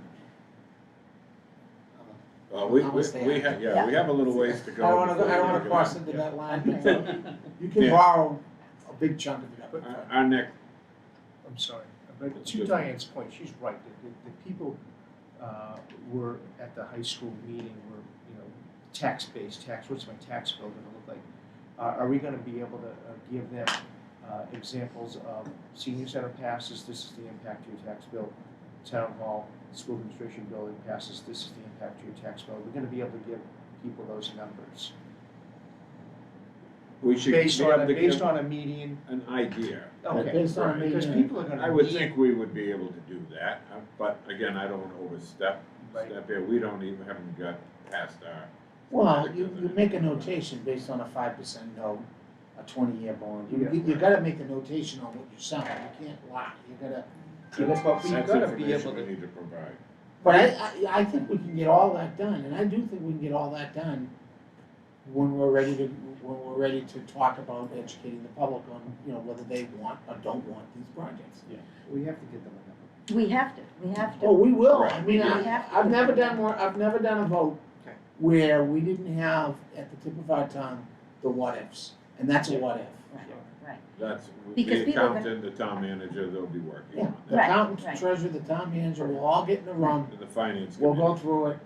We I'm gonna stay have, out. we have a little ways to go. I don't wanna before we cross get out. into Yeah. that line, Okay. but you can Yeah. borrow a big chunk of it up front. Our next, I'm sorry, but to Diane's point, she's right, the people were at the high school meeting were, you know, tax-based, what's my tax bill gonna look like? Are we gonna be able to give them examples of senior center passes, this is the impact to your tax bill, town hall, school administration building passes, this is the impact to your tax bill, we're gonna be able to give people those numbers. we should be Based able on, to based give on a median, an idea. okay, Based on a Right. because median. people are gonna I would need- think we would be able to do that, but again, I don't want to overstep, Right. step here, we don't even, haven't got past our. Well, you make a notation based on a 5% note, a 20-year bond. Yeah. You gotta make the notation on what you're selling. You can't lie. You gotta. But you've That's gotta be information able we to, need to provide. But I think we can get all that done, and I do think we can get all that done when we're ready to talk about educating the public on, you know, whether they want or don't want these projects. we have to get them a number. We have to. Oh, we will. Right. I mean, We have to. I've never done a vote Okay. where we didn't have at the tip of our tongue the what ifs, and that's a what if. Right. That's, Because the people are gonna- accountant, the town manager, they'll be working Yeah, on the that. Right, accountant, right. treasurer, the town manager, we'll all get in a room, And the finance we'll go committee. through it,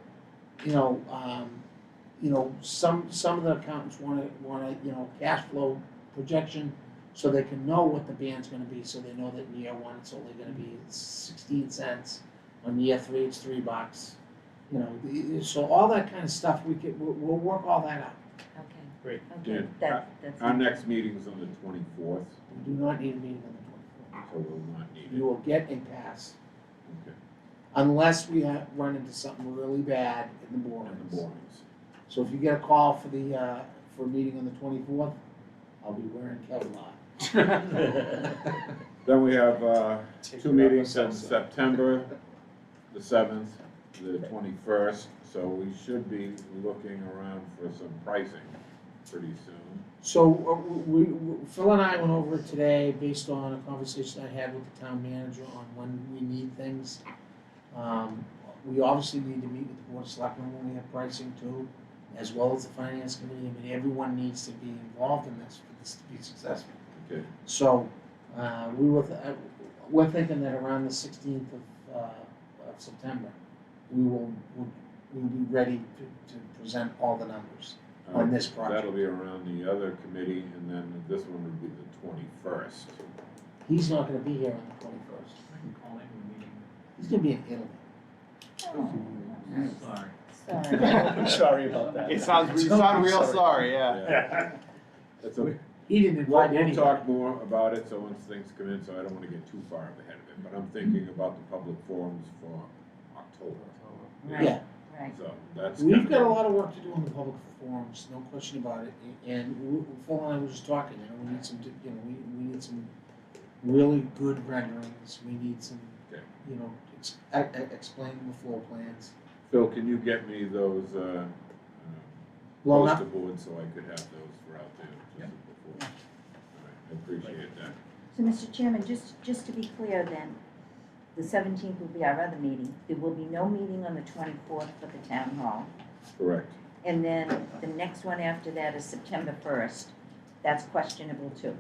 you know, some of the accountants wanna, cash flow projection, so they can know what the band's gonna be, so they know that in year one, it's only gonna be 16 cents, on year three, it's $3, you know, so all that kind of stuff, we'll work all that out. Okay. Great. Okay, Yeah. that's. Our next meeting's on the 24th, We do not need a meeting on the 24th. so we'll not need You it. will get a pass, Okay. unless we run into something really bad in the And mornings. the borings. So if you get a call for a meeting on the 24th, I'll be wearing Kevlar. Then we have, Take two it out meetings in myself, so. September, the 7th, the 21st, so we should be looking around for some pricing pretty soon. So Phil and I went over it today based on a conversation I had with the town manager on when we need things. We obviously need to meet with the board of selectmen when we have pricing too, as well as the finance committee. I mean, everyone needs to be involved in this for this to be successful. Okay. So, we're thinking that around the 16th of September, we'll be ready to present all the numbers on this project. That'll be around the other committee, and then this one would be the 21st. He's not gonna be here on the 21st. I can call in a meeting. He's gonna be in Italy. Oh. Sorry. Sorry. I'm sorry about that. You sound real sorry, yeah. Yeah. That's okay. He didn't We'll, invite we'll anybody. talk more about it, so once things come in, so I don't wanna get too far ahead of it, but I'm thinking about the public forums for October. Yeah, Right. So that's. we've kinda got a the- lot of work to do in the public forums, no question about it. And Phil and I were just talking, we need some, we need some really good renderings. We need some, Okay. explaining the floor plans. Phil, can you get me those, Well, not, poster boards so I could have those for out there just before? All right, I appreciate that. So, Mr. Chairman, just to be clear then, the 17th will be our other meeting. There will be no meeting on the 24th for the town hall. Correct. And then the next one after that is September 1st. That's questionable too.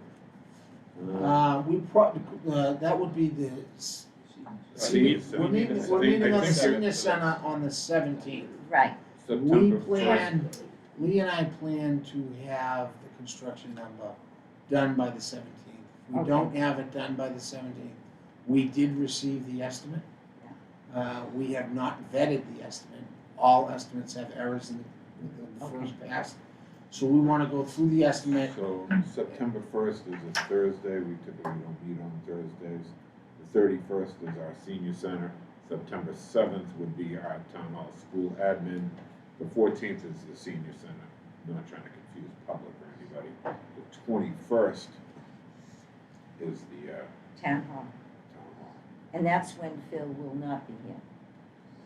that would be the, Senior we're meeting, center. we're meeting on the I think senior it's- center on the 17th. Right. We September plan, Lee and I plan to have the construction number done by the 17th. If we Okay. don't have it done by the 17th, we did receive the estimate. We have not vetted the estimate. All estimates have errors in the first pass. So we wanna go through the estimate. So September 1st is a Thursday, we typically don't meet on Thursdays. The 31st is our senior center. September 7th would be our town hall school admin. The 14th is the senior center. I'm not trying to confuse public or anybody. The 21st is the Town hall. town hall. And that's when Phil will not be here,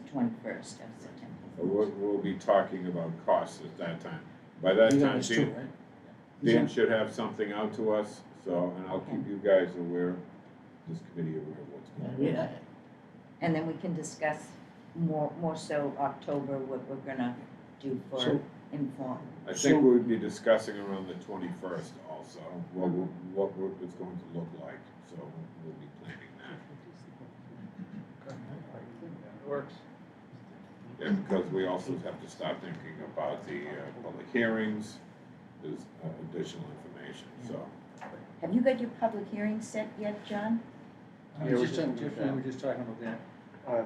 the 21st of September. So we'll be talking about costs at that time. By that You got time, this too, Dan, right? Dan should have something out to us, so, and I'll keep you guys aware, this committee aware of what's going on. And then we can discuss more so October, what we're gonna do for So- inform. I think we'll be discussing around the 21st also, what it's going to look like, so we'll be planning that. It works. Yeah, because we also have to start thinking about the public hearings, there's additional information, so. Have you got your public hearing set yet, John? Yeah, We we're were just just, looking at we that. were just talking about that.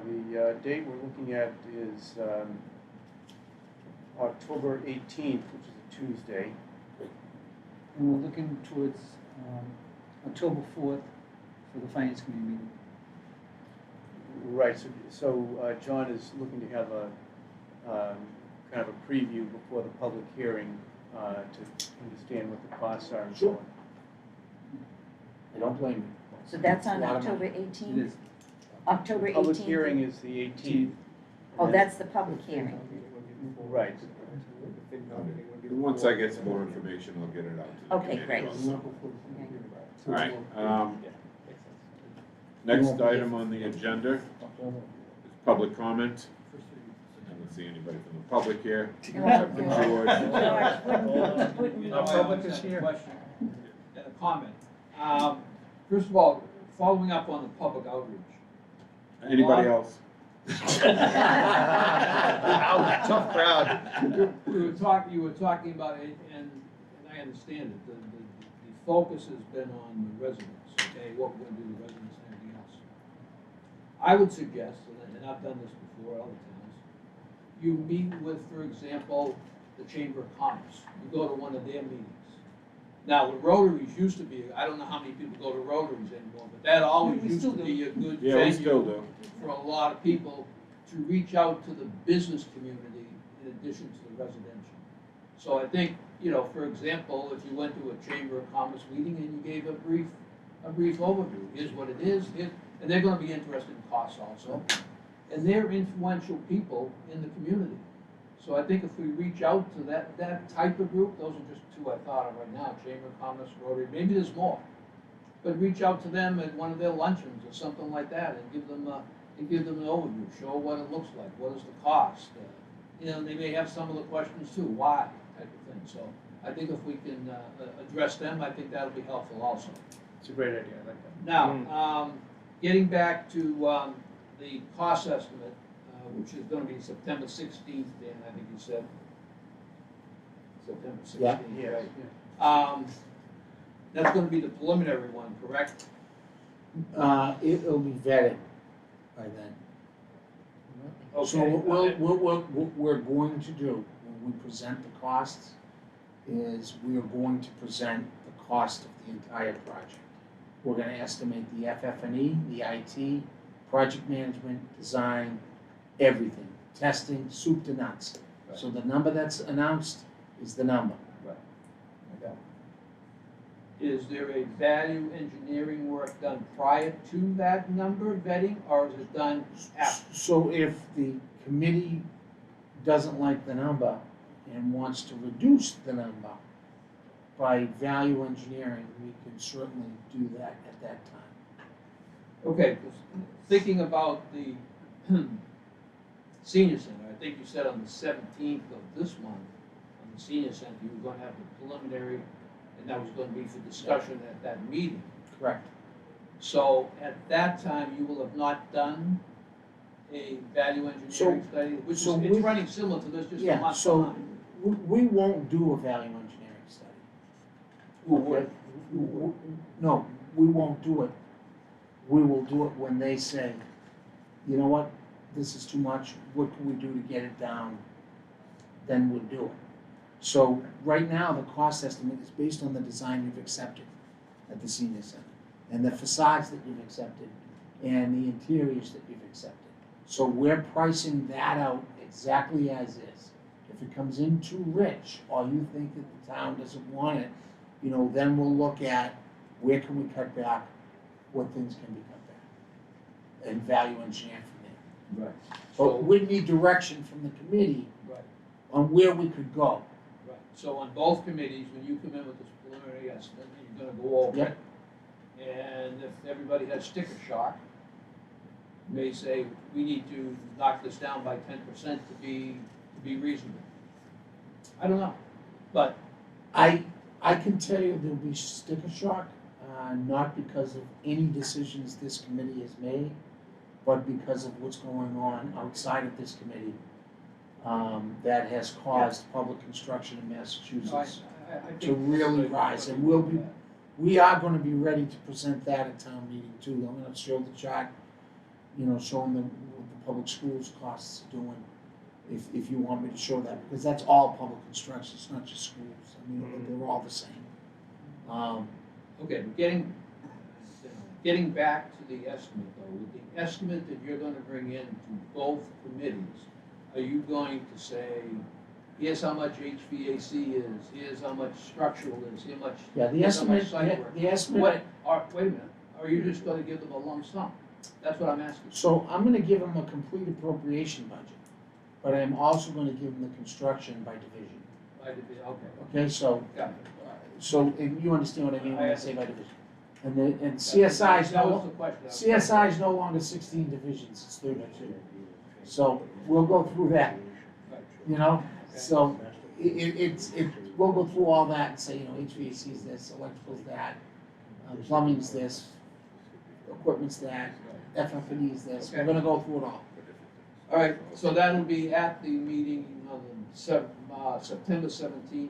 The date we're looking at is October 18th, which is a Tuesday. And we're looking towards October 4th for the finance committee meeting. Right, so John is looking to have a kind of a preview before the public hearing to understand what the costs are and so Sure. on. I don't blame you. So that's on A lot of October It 18th? is. October 18th? Public hearing is the 18th. Oh, that's the public hearing. Right. Once I get some more information, I'll get it out to the Okay, committee great. also. All right, next item on the agenda is public comment. I don't see anybody from the public here, except for George. George, wouldn't Our public is here. Question, a comment. First of all, following up on the public outreach. Anybody else? Tough crowd. You were talking about it, and I understand it, the focus has been on the residents, okay, what we're gonna do with residents and everything else. I would suggest, and I've done this before, other towns, you meet with, for example, the Chamber of Commerce, you go to one of their meetings. Now, the Rotaries used to be, I don't know how many people go to Rotaries anymore, but that always We used to still be a good Yeah, we still venue do. for a lot of people to reach out to the business community in addition to the residential. So I think, for example, if you went to a Chamber of Commerce meeting and you gave a brief overview, here's what it is, and they're gonna be interested in costs also. And they're influential people in the community. So I think if we reach out to that type of group, those are just two I thought of right now, Chamber of Commerce, Rotary, maybe there's more. But reach out to them at one of their luncheons or something like that and give them an overview, show what it looks like, what is the cost. They may have some of the questions too, why, type of thing. So I think if we can address them, I think that'll be helpful also. It's a great idea, I like that. Now, getting back to the cost estimate, which is gonna be September 16th, Dan, I think you said. September 16th, Yeah. right? That's gonna be the preliminary one, correct? It'll be vetted by then. So Okay, what we're going to do, when we present the costs, is we are going to present the cost of the entire project. We're gonna estimate the FF&E, the IT, project management, design, everything, testing, soup to nuts. So the number that's announced is the number. Is there a value engineering work done prior to that number vetting, or is it done after? So if the committee doesn't like the number and wants to reduce the number by value engineering, we can certainly do that at that time. Okay, 'cause thinking about the senior center, I think you said on the 17th of this month, on the senior center, you were gonna have the preliminary, and that was gonna be for discussion at that meeting. Correct. So at that time, you will have not done a value engineering study, which is, so it's we- running similar to this, just a Yeah, month so behind. we won't do a value engineering study. Who would? No, we won't do it. We will do it when they say, you know what, this is too much, what can we do to get it down? Then we'll do it. So right now, the cost estimate is based on the design you've accepted at the senior center, and the facades that you've accepted, and the interiors that you've accepted. So we're pricing that out exactly as is. If it comes in too rich, or you think that the town doesn't want it, you know, then we'll look at where can we cut back, what things can be cut back, and value engineer from there. Right. But So, we need direction from the committee right, on where we could go. right. So on both committees, when you come in with this preliminary estimate, you're gonna go over it. And if everybody has sticker shock, you may say, we need to knock this down by 10% to be reasonable. I don't know, but I can tell you there'll be sticker shock, not because of any decisions this committee has made, but because of what's going on outside of this committee, that has caused public construction in Massachusetts I to think. really rise, and we are gonna be ready to present that at town meeting too. I'm gonna show the chart, you know, showing them what the public schools costs are doing, if you want me to show that, because that's all public construction, it's not just schools. I mean, they're all the same. Okay, but getting back to the estimate though, with the estimate that you're gonna bring in to both committees, are you going to say, here's how much HVAC is, here's how much structural is, Yeah, the here's how much estimate, site work? the estimate, Wait a minute, are you just gonna give them a lump sum? That's what I'm asking. so I'm gonna give them a complete appropriation budget, but I'm also gonna give them the construction by division. Okay, Okay, so, got it. and you understand what I mean when I say by division. And That CSI is was no, the question. CSI is no longer 16 divisions, it's 32. So we'll go through that, you know? So we'll go through all that and say, you know, HVAC is this, electrical's that, plumbing's this, equipment's that, FF&E is this, we're gonna go through it all. All right, so that'll be at the meeting on September 17th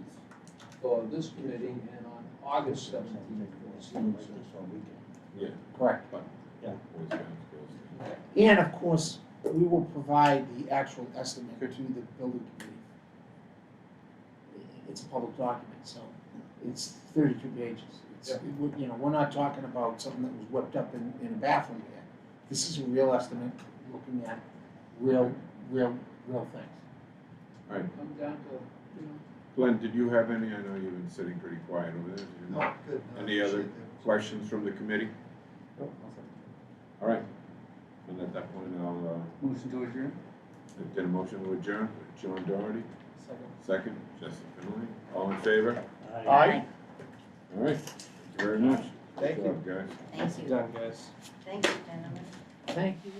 for this committee and on August 17th for the senior center. Yeah. Correct. Yeah. Boys Scouts, Girls Scouts. And of course, we will provide the actual estimate to the building committee. It's a public document, so it's 32 pages. It's, you know, we're not talking about something that was whipped up in a bathroom here. This is a real estimate, looking at real things. All right, Comes down to, you know. Glenn, did you have any? I know you've been sitting pretty quiet over there. Did you No, have good. No, Any other appreciate that. questions from the committee? All right, and at that point, I'll, Motion to adjourn? entertain a motion to adjourn. John Doherty, Second. second. Jessica Finley, all in favor? Aye. All right, thank you very much. Thank Good you. job, guys. Thank you, Done, guys. thank you, gentlemen. Thank you.